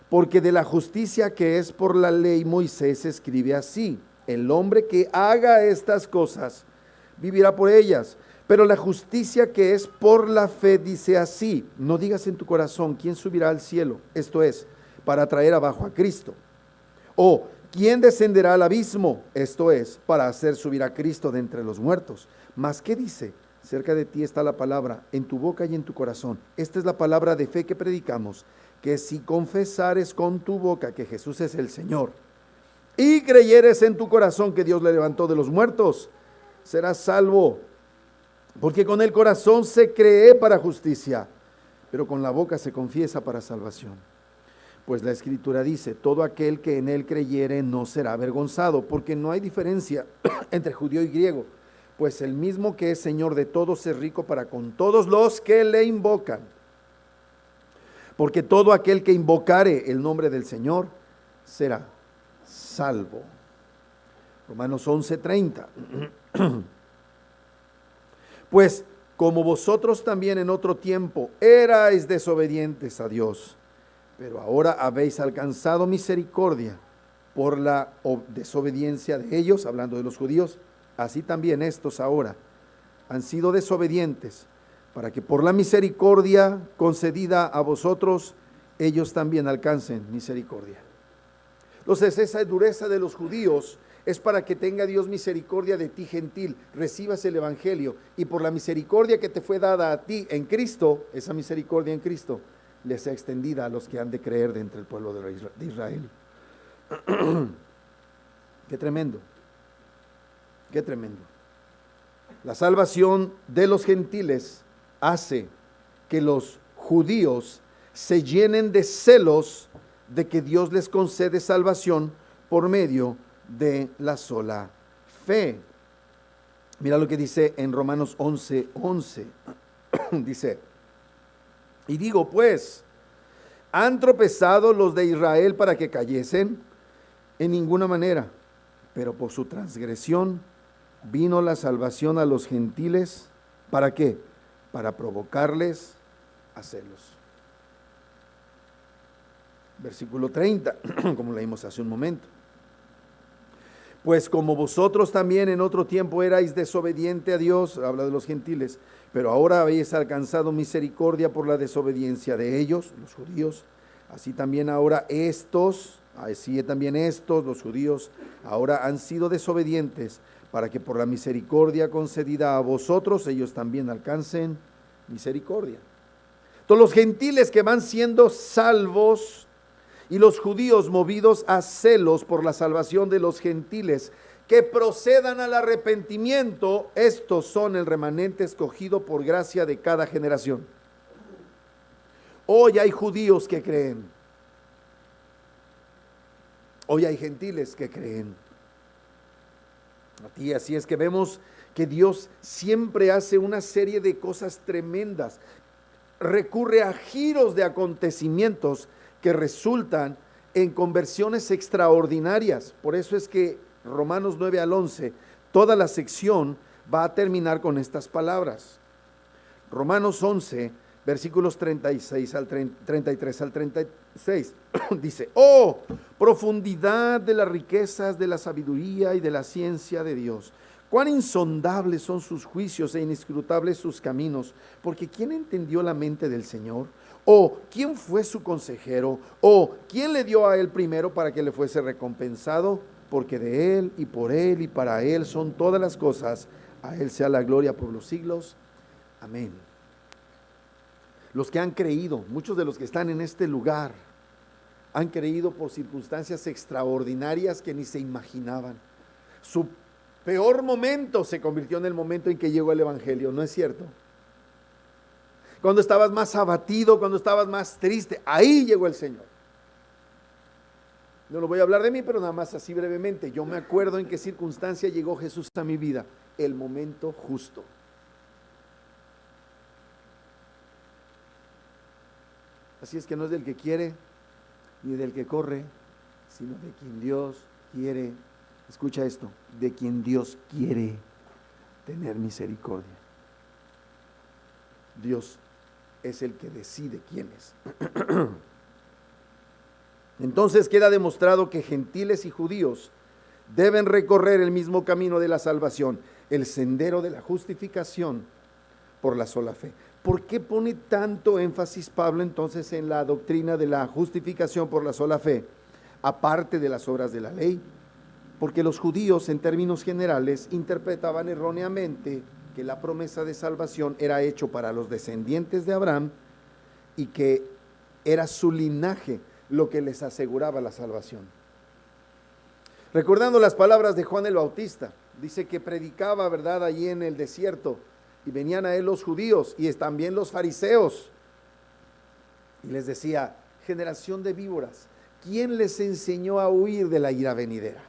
Porque de la justicia que es por la ley, Moisés escribe así: el hombre que haga estas cosas vivirá por ellas. Pero la justicia que es por la fe dice así: no digas en tu corazón, ¿quién subirá al cielo? Esto es, para traer abajo a Cristo. O, ¿quién descenderá al abismo? Esto es, para hacer subir a Cristo de entre los muertos. Mas, ¿qué dice? Cerca de ti está la palabra, en tu boca y en tu corazón. Esta es la palabra de fe que predicamos, que si confesares con tu boca que Jesús es el Señor, y creyeres en tu corazón que Dios le levantó de los muertos, serás salvo. Porque con el corazón se cree para justicia, pero con la boca se confiesa para salvación. Pues la Escritura dice, todo aquel que en él creyere no será avergonzado, porque no hay diferencia entre judío y griego, pues el mismo que es Señor de todos es rico para con todos los que le invocan. Porque todo aquel que invocare el nombre del Señor será salvo. Romanos 11:30. Pues como vosotros también en otro tiempo erais desobedientes a Dios, pero ahora habéis alcanzado misericordia por la desobediencia de ellos, hablando de los judíos, así también estos ahora han sido desobedientes, para que por la misericordia concedida a vosotros, ellos también alcancen misericordia. Entonces, esa dureza de los judíos es para que tenga Dios misericordia de ti, gentil, recibas el evangelio, y por la misericordia que te fue dada a ti en Cristo, esa misericordia en Cristo les sea extendida a los que han de creer de entre el pueblo de Israel. Qué tremendo, qué tremendo. La salvación de los gentiles hace que los judíos se llenen de celos de que Dios les concede salvación por medio de la sola fe. Mira lo que dice en Romanos 11:11. Dice, y digo pues, ¿han tropezado los de Israel para que cayesen? En ninguna manera, pero por su transgresión vino la salvación a los gentiles. ¿Para qué? Para provocarles a celos. Versículo 30, como leímos hace un momento. Pues como vosotros también en otro tiempo erais desobediente a Dios, habla de los gentiles, pero ahora habéis alcanzado misericordia por la desobediencia de ellos, los judíos, así también estos, los judíos, ahora han sido desobedientes, para que por la misericordia concedida a vosotros, ellos también alcancen misericordia. Todos los gentiles que van siendo salvos, y los judíos movidos a celos por la salvación de los gentiles, que procedan al arrepentimiento, estos son el remanente escogido por gracia de cada generación. Hoy hay judíos que creen, hoy hay gentiles que creen. Así es que vemos que Dios siempre hace una serie de cosas tremendas, recurre a giros de acontecimientos que resultan en conversiones extraordinarias. Por eso es que Romanos 9 al 11, toda la sección va a terminar con estas palabras. Romanos 11, versículos 33 al 36, dice, oh, profundidad de las riquezas de la sabiduría y de la ciencia de Dios. Cuán insondables son sus juicios e inescrutables sus caminos, porque ¿quién entendió la mente del Señor? ¿O quién fue su consejero? ¿O quién le dio a él primero para que le fuese recompensado? Porque de él y por él y para él son todas las cosas. A él sea la gloria por los siglos. Amén. Los que han creído, muchos de los que están en este lugar, han creído por circunstancias extraordinarias que ni se imaginaban. Su peor momento se convirtió en el momento en que llegó el Evangelio, ¿no es cierto? Cuando estabas más abatido, cuando estabas más triste, ahí llegó el Señor. No lo voy a hablar de mí, pero nada más así brevemente. Yo me acuerdo en qué circunstancia llegó Jesús a mi vida, el momento justo. Así es que no es del que quiere, ni del que corre, sino de quien Dios quiere. Escucha esto, de quien Dios quiere tener misericordia. Dios es el que decide quién es. Entonces queda demostrado que gentiles y judíos deben recorrer el mismo camino de la salvación, el sendero de la justificación por la sola fe. ¿Por qué pone tanto énfasis Pablo entonces en la doctrina de la justificación por la sola fe, aparte de las obras de la ley? Porque los judíos, en términos generales, interpretaban erróneamente que la promesa de salvación era hecho para los descendientes de Abraham y que era su linaje lo que les aseguraba la salvación. Recordando las palabras de Juan el Bautista, dice que predicaba, ¿verdad?, allí en el desierto, y venían a él los judíos y también los fariseos, y les decía: generación de víboras, ¿quién les enseñó a huir de la ira venidera?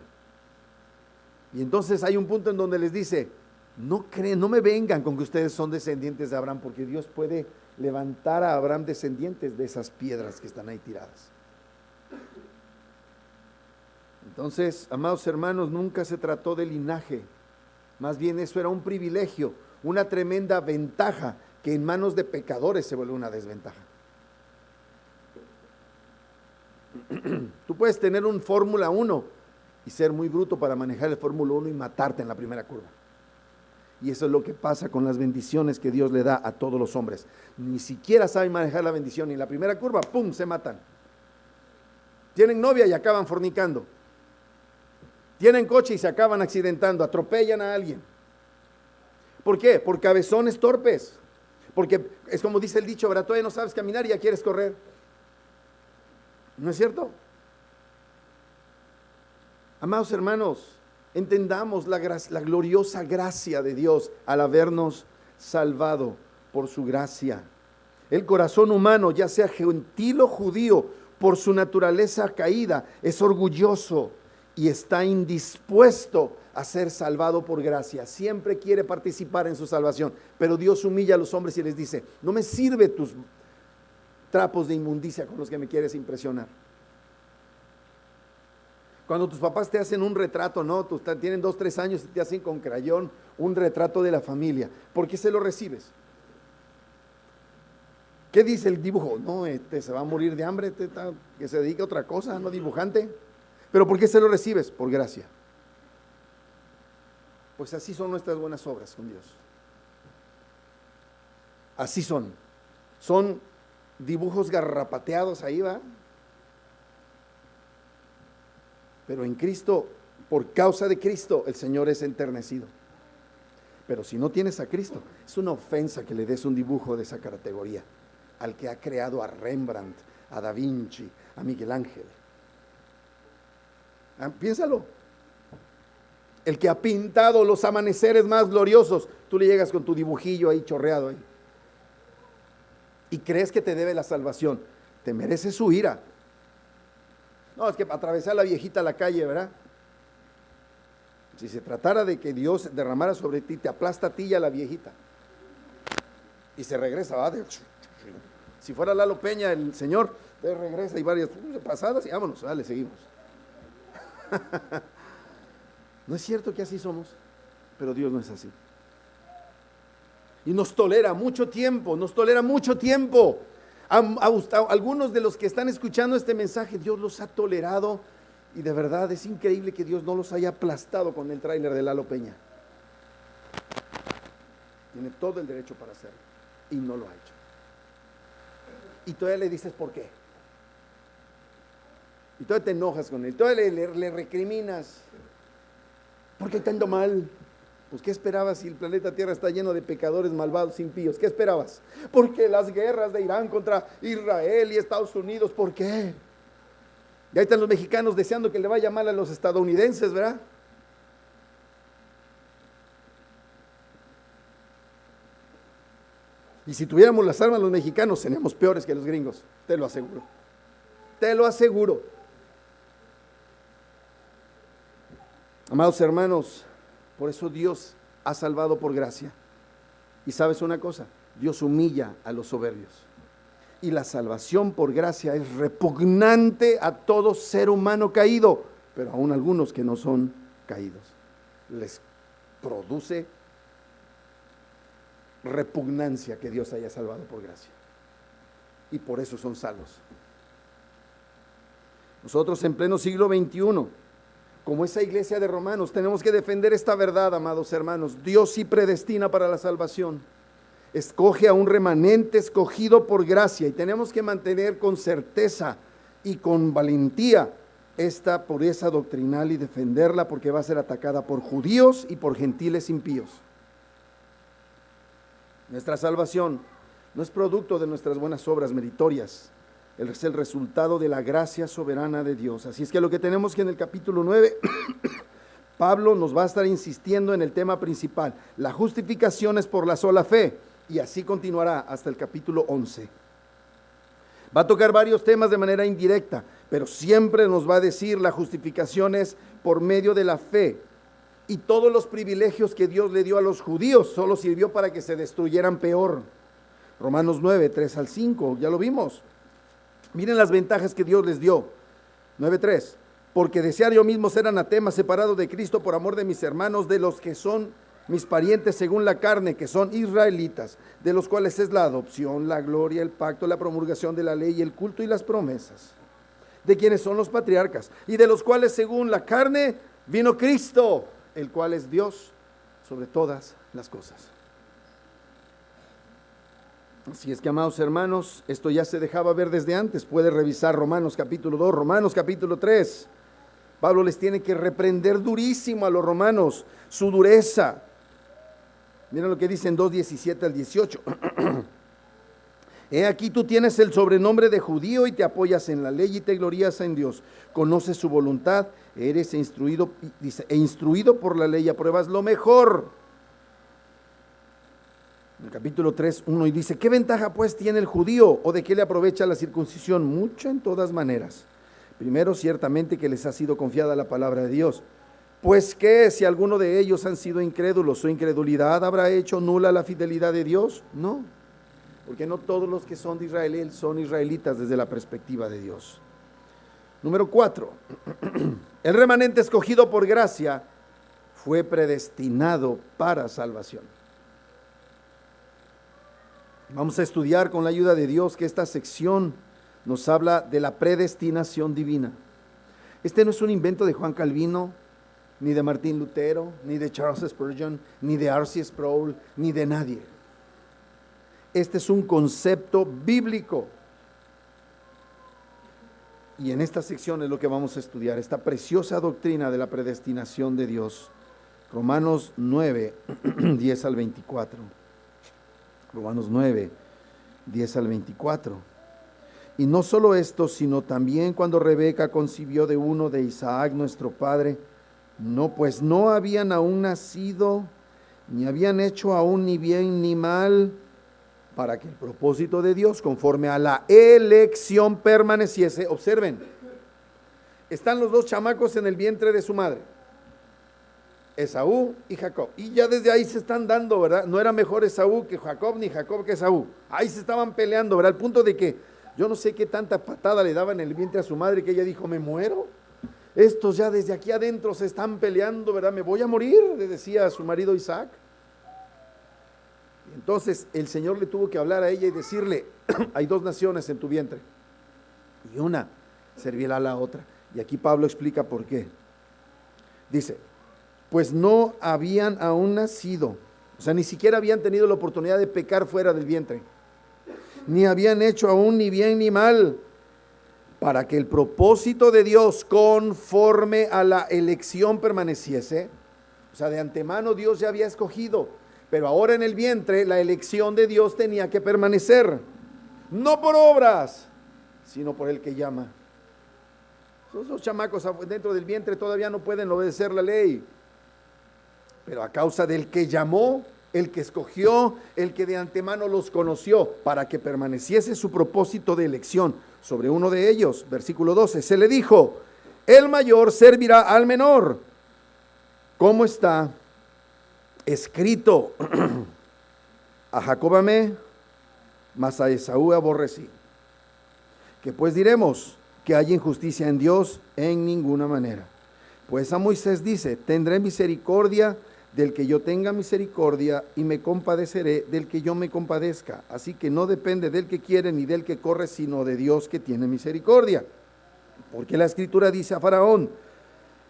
Y entonces hay un punto en donde les dice: no creen, no me vengan con que ustedes son descendientes de Abraham, porque Dios puede levantar a Abraham descendientes de esas piedras que están ahí tiradas. Entonces, amados hermanos, nunca se trató de linaje, más bien eso era un privilegio, una tremenda ventaja que en manos de pecadores se vuelve una desventaja. Tú puedes tener un Fórmula 1 y ser muy bruto para manejar el Fórmula 1 y matarte en la primera curva. Y eso es lo que pasa con las bendiciones que Dios le da a todos los hombres. Ni siquiera saben manejar la bendición y en la primera curva, ¡pum!, se matan. Tienen novia y acaban fornicando. Tienen coche y se acaban accidentando, atropellan a alguien. ¿Por qué? Por cabezones torpes. Porque es como dice el dicho, ¿verdad? Todavía no sabes caminar y ya quieres correr. ¿No es cierto? Amados hermanos, entendamos la gloriosa gracia de Dios al habernos salvado por su gracia. El corazón humano, ya sea gentil o judío, por su naturaleza caída, es orgulloso y está indispuesto a ser salvado por gracia. Siempre quiere participar en su salvación, pero Dios humilla a los hombres y les dice: no me sirve tus trapos de inmundicia con los que me quieres impresionar. Cuando tus papás te hacen un retrato, ¿no? Tienen 2, 3 años y te hacen con crayón un retrato de la familia. ¿Por qué se lo recibes? ¿Qué dice el dibujo? No, se va a morir de hambre, que se dedique a otra cosa, no dibujante. ¿Pero por qué se lo recibes? Por gracia. Pues así son nuestras buenas obras con Dios. Así son. Son dibujos garrapateados ahí, ¿va? Pero en Cristo, por causa de Cristo, el Señor es enternecido. Pero si no tienes a Cristo, es una ofensa que le des un dibujo de esa categoría al que ha creado a Rembrandt, a Da Vinci, a Miguel Ángel. Piénsalo. El que ha pintado los amaneceres más gloriosos, tú le llegas con tu dibujillo ahí chorreado ahí. Y crees que te debe la salvación. Te merece su ira. No, es que atravesar a la viejita a la calle, ¿verdad? Si se tratara de que Dios derramara sobre ti, te aplasta a ti y a la viejita. Y se regresa, ¿va? Si fuera Lalo Peña, el Señor, te regresa y varias pasadas y vámonos, dale, seguimos. No es cierto que así somos, pero Dios no es así. Y nos tolera mucho tiempo, algunos de los que están escuchando este mensaje, Dios los ha tolerado y de verdad es increíble que Dios no los haya aplastado con el tráiler de Lalo Peña. Tiene todo el derecho para hacerlo y no lo ha hecho. Y todavía le dices por qué. Y todavía te enojas con él, todavía le recriminas. ¿Por qué te ando mal? Pues ¿qué esperabas si el planeta Tierra está lleno de pecadores malvados, impíos? ¿Qué esperabas? Porque las guerras de Irán contra Israel y Estados Unidos, ¿por qué? Y ahí están los mexicanos deseando que le vaya mal a los estadounidenses, ¿verdad? Y si tuviéramos las armas los mexicanos, seríamos peores que los gringos, te lo aseguro. Te lo aseguro. Amados hermanos, por eso Dios ha salvado por gracia. Y sabes una cosa, Dios humilla a los soberbios. Y la salvación por gracia es repugnante a todo ser humano caído, pero aún algunos que no son caídos. Les produce repugnancia que Dios haya salvado por gracia. Y por eso son salvos. Nosotros en pleno siglo XXI, como esa iglesia de Romanos, tenemos que defender esta verdad, amados hermanos. Dios sí predestina para la salvación. Escoge a un remanente escogido por gracia y tenemos que mantener con certeza y con valentía esta pureza doctrinal y defenderla, porque va a ser atacada por judíos y por gentiles impíos. Nuestra salvación no es producto de nuestras buenas obras meritorias, es el resultado de la gracia soberana de Dios. Así es que lo que tenemos que en el capítulo 9, Pablo nos va a estar insistiendo en el tema principal. La justificación es por la sola fe, y así continuará hasta el capítulo 11. Va a tocar varios temas de manera indirecta, pero siempre nos va a decir la justificación es por medio de la fe. Y todos los privilegios que Dios le dio a los judíos solo sirvió para que se destruyeran peor. Romanos 9, 3 al 5, ya lo vimos. Miren las ventajas que Dios les dio. 9:3, porque desear yo mismo ser anatema, separado de Cristo por amor de mis hermanos, de los que son mis parientes según la carne, que son israelitas, de los cuales es la adopción, la gloria, el pacto, la promulgación de la ley, el culto y las promesas, de quienes son los patriarcas, y de los cuales según la carne vino Cristo, el cual es Dios sobre todas las cosas. Así es que, amados hermanos, esto ya se dejaba ver desde antes. Puede revisar Romanos capítulo 2, Romanos capítulo 3. Pablo les tiene que reprender durísimo a los romanos, su dureza. Miren lo que dice en 2:17 al 18. He aquí tú tienes el sobrenombre de judío y te apoyas en la ley y te glorías en Dios. Conoces su voluntad, eres instruido, dice, e instruido por la ley apruebas lo mejor. En el capítulo 3, 1 y dice, ¿qué ventaja pues tiene el judío o de qué le aprovecha la circuncisión? Mucho en todas maneras. Primero, ciertamente que les ha sido confiada la palabra de Dios. Pues que si alguno de ellos han sido incrédulos, su incredulidad habrá hecho nula la fidelidad de Dios. No, porque no todos los que son de Israel son israelitas desde la perspectiva de Dios. Número 4, el remanente escogido por gracia fue predestinado para salvación. Vamos a estudiar con la ayuda de Dios que esta sección nos habla de la predestinación divina. Este no es un invento de Juan Calvino, ni de Martín Lutero, ni de Charles Spurgeon, ni de R.C. Sproul, ni de nadie. Este es un concepto bíblico. Y en esta sección es lo que vamos a estudiar, esta preciosa doctrina de la predestinación de Dios. Romanos 9, 10 al 24. Romanos 9, 10 al 24. Y no solo esto, sino también cuando Rebeca concibió de uno de Isaac, nuestro padre, pues no habían aún nacido, ni habían hecho aún ni bien ni mal, para que el propósito de Dios, conforme a la elección, permaneciese. Observen, están los dos chamacos en el vientre de su madre, Esaú y Jacob, y ya desde ahí se están dando, ¿verdad? No era mejor Esaú que Jacob, ni Jacob que Esaú. Ahí se estaban peleando, ¿verdad? Al punto de que yo no sé qué tanta patada le daban en el vientre a su madre, que ella dijo, me muero. Estos ya desde aquí adentro se están peleando, ¿verdad? Me voy a morir, le decía a su marido Isaac. Entonces el Señor le tuvo que hablar a ella y decirle, hay dos naciones en tu vientre, y una servirá a la otra. Y aquí Pablo explica por qué. Dice, pues no habían aún nacido, o sea, ni siquiera habían tenido la oportunidad de pecar fuera del vientre, ni habían hecho aún ni bien ni mal, para que el propósito de Dios conforme a la elección permaneciese. O sea, de antemano Dios ya había escogido, pero ahora en el vientre la elección de Dios tenía que permanecer, no por obras, sino por el que llama. Esos chamacos dentro del vientre todavía no pueden obedecer la ley. Pero a causa del que llamó, el que escogió, el que de antemano los conoció, para que permaneciese su propósito de elección sobre uno de ellos. Versículo 12, se le dijo, el mayor servirá al menor. ¿Cómo está escrito? A Jacob amé, mas a Esaú aborrecí. ¿Qué pues diremos? Que hay injusticia en Dios en ninguna manera. Pues a Moisés dice, tendré misericordia del que yo tenga misericordia y me compadeceré del que yo me compadezca. Así que no depende del que quiere ni del que corre, sino de Dios que tiene misericordia. Porque la Escritura dice a Faraón,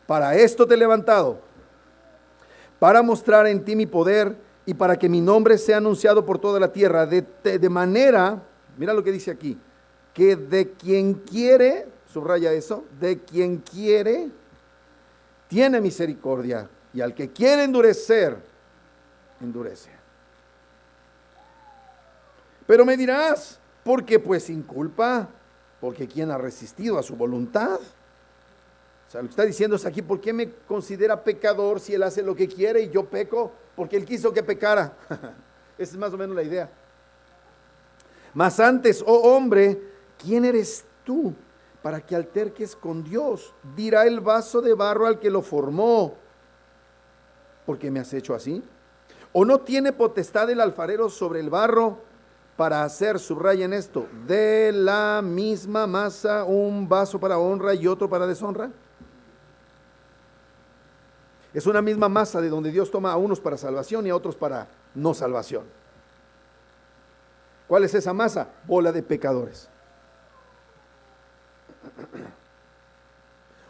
para esto te he levantado, para mostrar en ti mi poder y para que mi nombre sea anunciado por toda la tierra, de manera, mira lo que dice aquí, que de quien quiere, subraya eso, de quien quiere, tiene misericordia, y al que quiere endurecer, endurece. Pero me dirás, ¿por qué pues sin culpa? Porque ¿quién ha resistido a su voluntad? O sea, lo que está diciendo es aquí, ¿por qué me considera pecador si él hace lo que quiere y yo peco? Porque él quiso que pecara. Esa es más o menos la idea. Mas antes, oh hombre, ¿quién eres tú para que alterques con Dios? Dirá el vaso de barro al que lo formó, ¿por qué me has hecho así? ¿O no tiene potestad el alfarero sobre el barro para hacer, subrayen esto, de la misma masa un vaso para honra y otro para deshonra? Es una misma masa de donde Dios toma a unos para salvación y a otros para no salvación. ¿Cuál es esa masa? Bola de pecadores.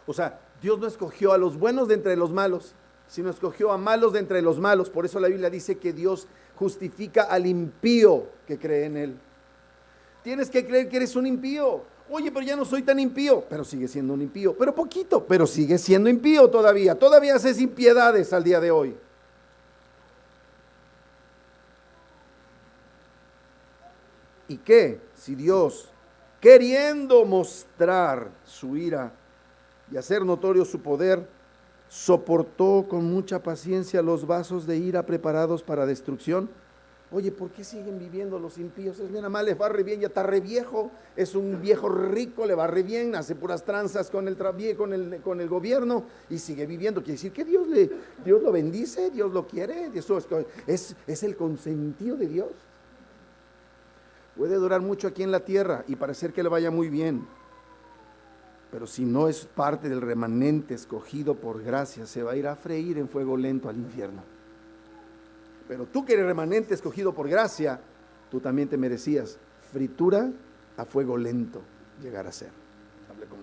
O sea, Dios no escogió a los buenos de entre los malos, sino escogió a malos de entre los malos. Por eso la Biblia dice que Dios justifica al impío que cree en él. Tienes que creer que eres un impío. Oye, pero ya no soy tan impío, pero sigue siendo un impío, pero poquito, pero sigue siendo impío todavía haces impiedades al día de hoy. ¿Y qué? Si Dios, queriendo mostrar su ira y hacer notorio su poder, soportó con mucha paciencia los vasos de ira preparados para destrucción. Oye, ¿por qué siguen viviendo los impíos? Es bien, nada más les va re bien, ya está re viejo, es un viejo rico, le va re bien, hace puras tranzas con el gobierno y sigue viviendo. Quiere decir que Dios lo bendice, Dios lo quiere, eso es el consentido de Dios. Puede durar mucho aquí en la tierra y parecer que le vaya muy bien, pero si no es parte del remanente escogido por gracia, se va a ir a freír en fuego lento al infierno. Pero tú que eres remanente escogido por gracia, tú también te merecías fritura a fuego lento llegar a ser. Hable como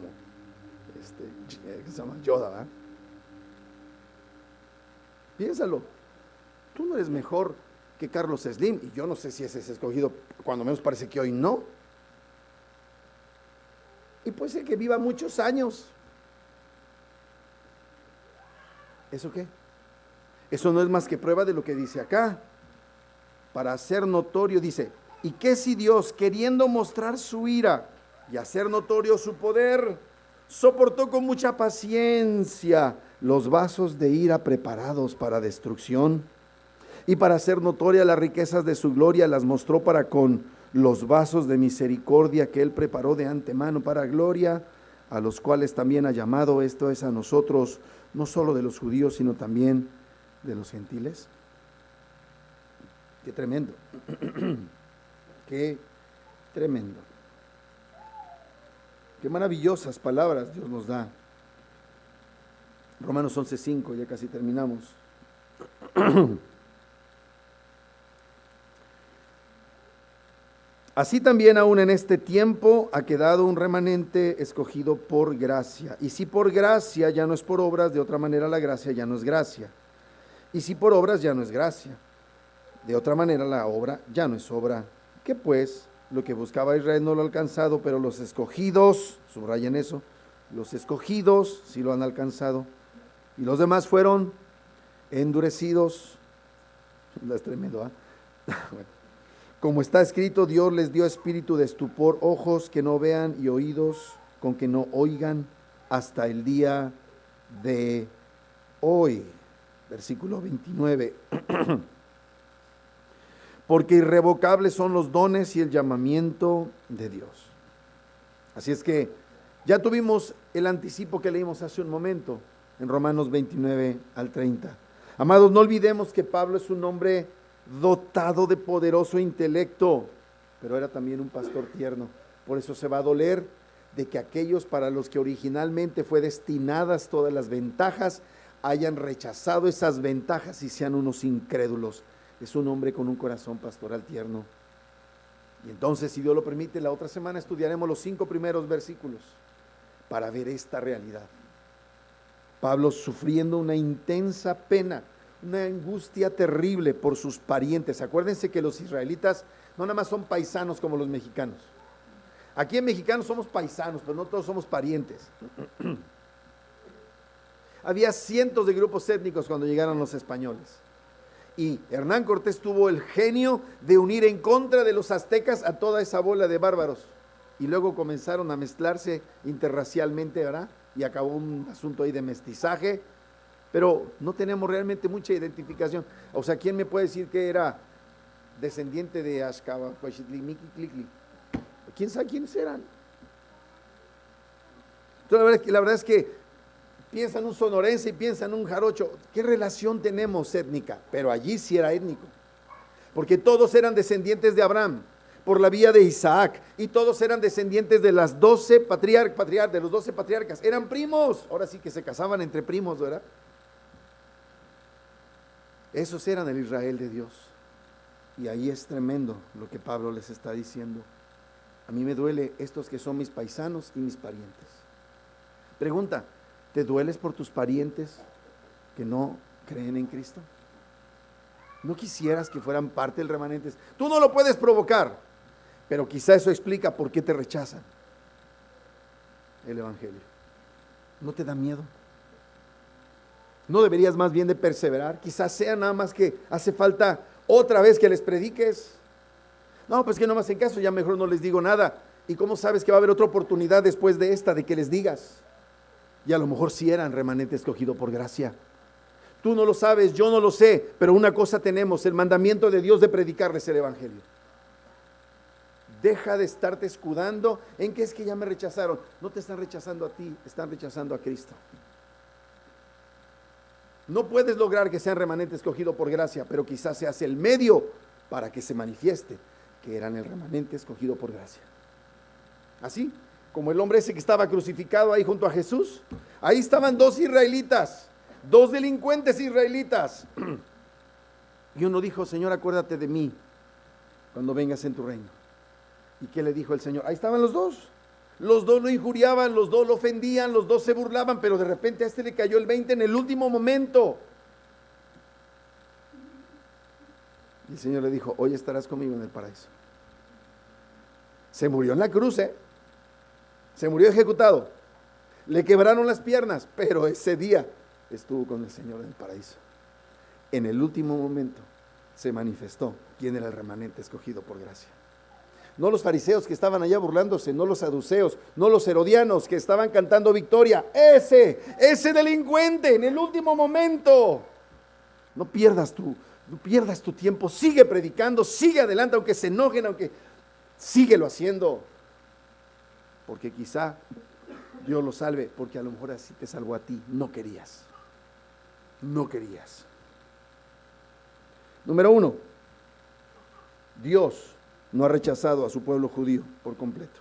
¿qué se llama? Yoda, ¿verdad? Piénsalo, tú no eres mejor que Carlos Slim, y yo no sé si ese es escogido, cuando menos parece que hoy no. Y puede ser que viva muchos años. ¿Eso qué? Eso no es más que prueba de lo que dice acá. Para hacer notorio, dice, ¿y qué si Dios, queriendo mostrar su ira y hacer notorio su poder, soportó con mucha paciencia los vasos de ira preparados para destrucción? Y para hacer notoria las riquezas de su gloria, las mostró para con los vasos de misericordia que él preparó de antemano para gloria, a los cuales también ha llamado, esto es a nosotros, no solo de los judíos, sino también de los gentiles. Qué tremendo. Qué tremendo. Qué maravillosas palabras Dios nos da. Romanos 11:5, ya casi terminamos. Así también aún en este tiempo ha quedado un remanente escogido por gracia. Y si por gracia ya no es por obras, de otra manera la gracia ya no es gracia. Y si por obras ya no es gracia, de otra manera la obra ya no es obra. Que pues lo que buscaba Israel no lo ha alcanzado, pero los escogidos, subrayen eso, los escogidos sí lo han alcanzado. Y los demás fueron endurecidos. Es tremendo, ¿ah? Bueno. Como está escrito, Dios les dio espíritu de estupor, ojos que no vean y oídos con que no oigan, hasta el día de hoy. Versículo 29. Porque irrevocables son los dones y el llamamiento de Dios. Así es que ya tuvimos el anticipo que leímos hace un momento en Romanos 29 al 30. Amados, no olvidemos que Pablo es un hombre dotado de poderoso intelecto, pero era también un pastor tierno. Por eso se va a doler de que aquellos para los que originalmente fue destinadas todas las ventajas hayan rechazado esas ventajas y sean unos incrédulos. Es un hombre con un corazón pastoral tierno. Y entonces, si Dios lo permite, la otra semana estudiaremos los 5 primeros versículos para ver esta realidad. Pablo sufriendo una intensa pena, una angustia terrible por sus parientes. Acuérdense que los israelitas no nada más son paisanos como los mexicanos. Aquí en mexicanos somos paisanos, pero no todos somos parientes. Había cientos de grupos étnicos cuando llegaron los españoles. Y Hernán Cortés tuvo el genio de unir en contra de los aztecas a toda esa bola de bárbaros. Y luego comenzaron a mezclarse interracialmente, ¿verdad? Y acabó un asunto ahí de mestizaje. Pero no tenemos realmente mucha identificación. O sea, ¿quién me puede decir que era descendiente de Axcahuaxitliquiclicli? ¿Quién sabe quiénes eran? Entonces, la verdad es que piensa en un sonorense y piensa en un jarocho. ¿Qué relación tenemos étnica? Pero allí sí era étnico. Porque todos eran descendientes de Abraham por la vía de Isaac. Y todos eran descendientes de las 12 de los 12 patriarcas. Eran primos. Ahora sí que se casaban entre primos, ¿verdad? Esos eran el Israel de Dios. Y ahí es tremendo lo que Pablo les está diciendo. A mí me duele estos que son mis paisanos y mis parientes. Pregunta, ¿te dueles por tus parientes que no creen en Cristo? ¿No quisieras que fueran parte del remanente? Tú no lo puedes provocar, pero quizá eso explica por qué te rechazan el Evangelio. ¿No te da miedo? ¿No deberías más bien de perseverar? Quizás sea nada más que hace falta otra vez que les prediques. No, pues que no me hacen caso, ya mejor no les digo nada. ¿Y cómo sabes que va a haber otra oportunidad después de esta de que les digas? Y a lo mejor sí eran remanente escogido por gracia. Tú no lo sabes, yo no lo sé, pero una cosa tenemos, el mandamiento de Dios de predicarles el Evangelio. Deja de estarte escudando en que es que ya me rechazaron. No te están rechazando a ti, están rechazando a Cristo. No puedes lograr que sean remanente escogido por gracia, pero quizás seas el medio para que se manifieste que eran el remanente escogido por gracia. Así como el hombre ese que estaba crucificado ahí junto a Jesús, ahí estaban 2 israelitas, 2 delincuentes israelitas. Y uno dijo, Señor, acuérdate de mí cuando vengas en tu reino. ¿Y qué le dijo el Señor? Ahí estaban los 2. Los 2 lo injuriaban, los 2 lo ofendían, los 2 se burlaban, pero de repente a este le cayó el 20 en el último momento. Y el Señor le dijo, hoy estarás conmigo en el paraíso. Se murió en la cruz, se murió ejecutado. Le quebraron las piernas, pero ese día estuvo con el Señor en el paraíso. En el último momento se manifestó quién era el remanente escogido por gracia. No los fariseos que estaban allá burlándose, no los saduceos, no los herodianos que estaban cantando victoria. Ese delincuente en el último momento. No pierdas tu tiempo, sigue predicando, sigue adelante, aunque se enojen, aunque síguelo haciendo. Porque quizá Dios lo salve, porque a lo mejor así te salvó a ti. No querías. Número 1, Dios no ha rechazado a su pueblo judío por completo.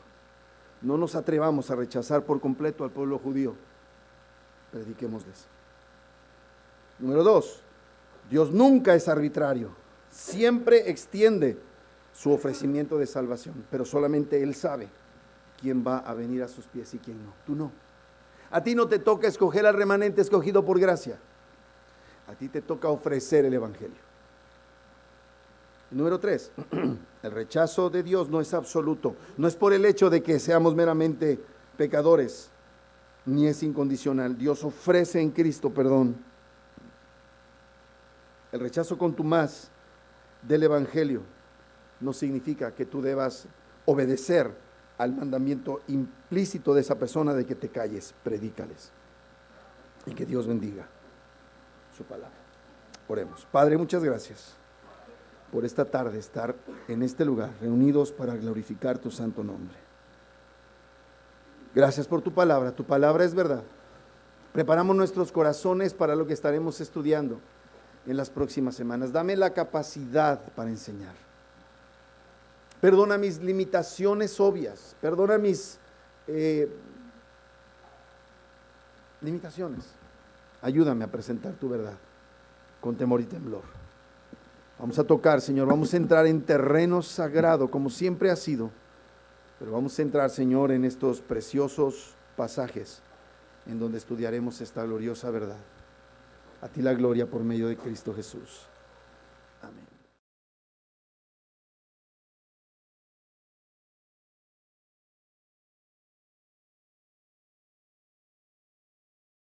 No nos atrevamos a rechazar por completo al pueblo judío. Prediquémosles. Número 2, Dios nunca es arbitrario. Siempre extiende su ofrecimiento de salvación, pero solamente Él sabe quién va a venir a sus pies y quién no. Tú no. A ti no te toca escoger al remanente escogido por gracia. A ti te toca ofrecer el Evangelio. Número 3, el rechazo de Dios no es absoluto. No es por el hecho de que seamos meramente pecadores, ni es incondicional. Dios ofrece en Cristo perdón. El rechazo contumaz del Evangelio no significa que tú debas obedecer al mandamiento implícito de esa persona de que te calles, predícales. Y que Dios bendiga su palabra. Oremos. Padre, muchas gracias por esta tarde estar en este lugar, reunidos para glorificar tu santo nombre. Gracias por tu palabra es verdad. Preparamos nuestros corazones para lo que estaremos estudiando en las próximas semanas. Dame la capacidad para enseñar. Perdona mis limitaciones obvias, perdona mis limitaciones. Ayúdame a presentar tu verdad con temor y temblor. Vamos a tocar, Señor, vamos a entrar en terreno sagrado como siempre ha sido, pero vamos a entrar, Señor, en estos preciosos pasajes en donde estudiaremos esta gloriosa verdad. A ti la gloria por medio de Cristo Jesús. Amén.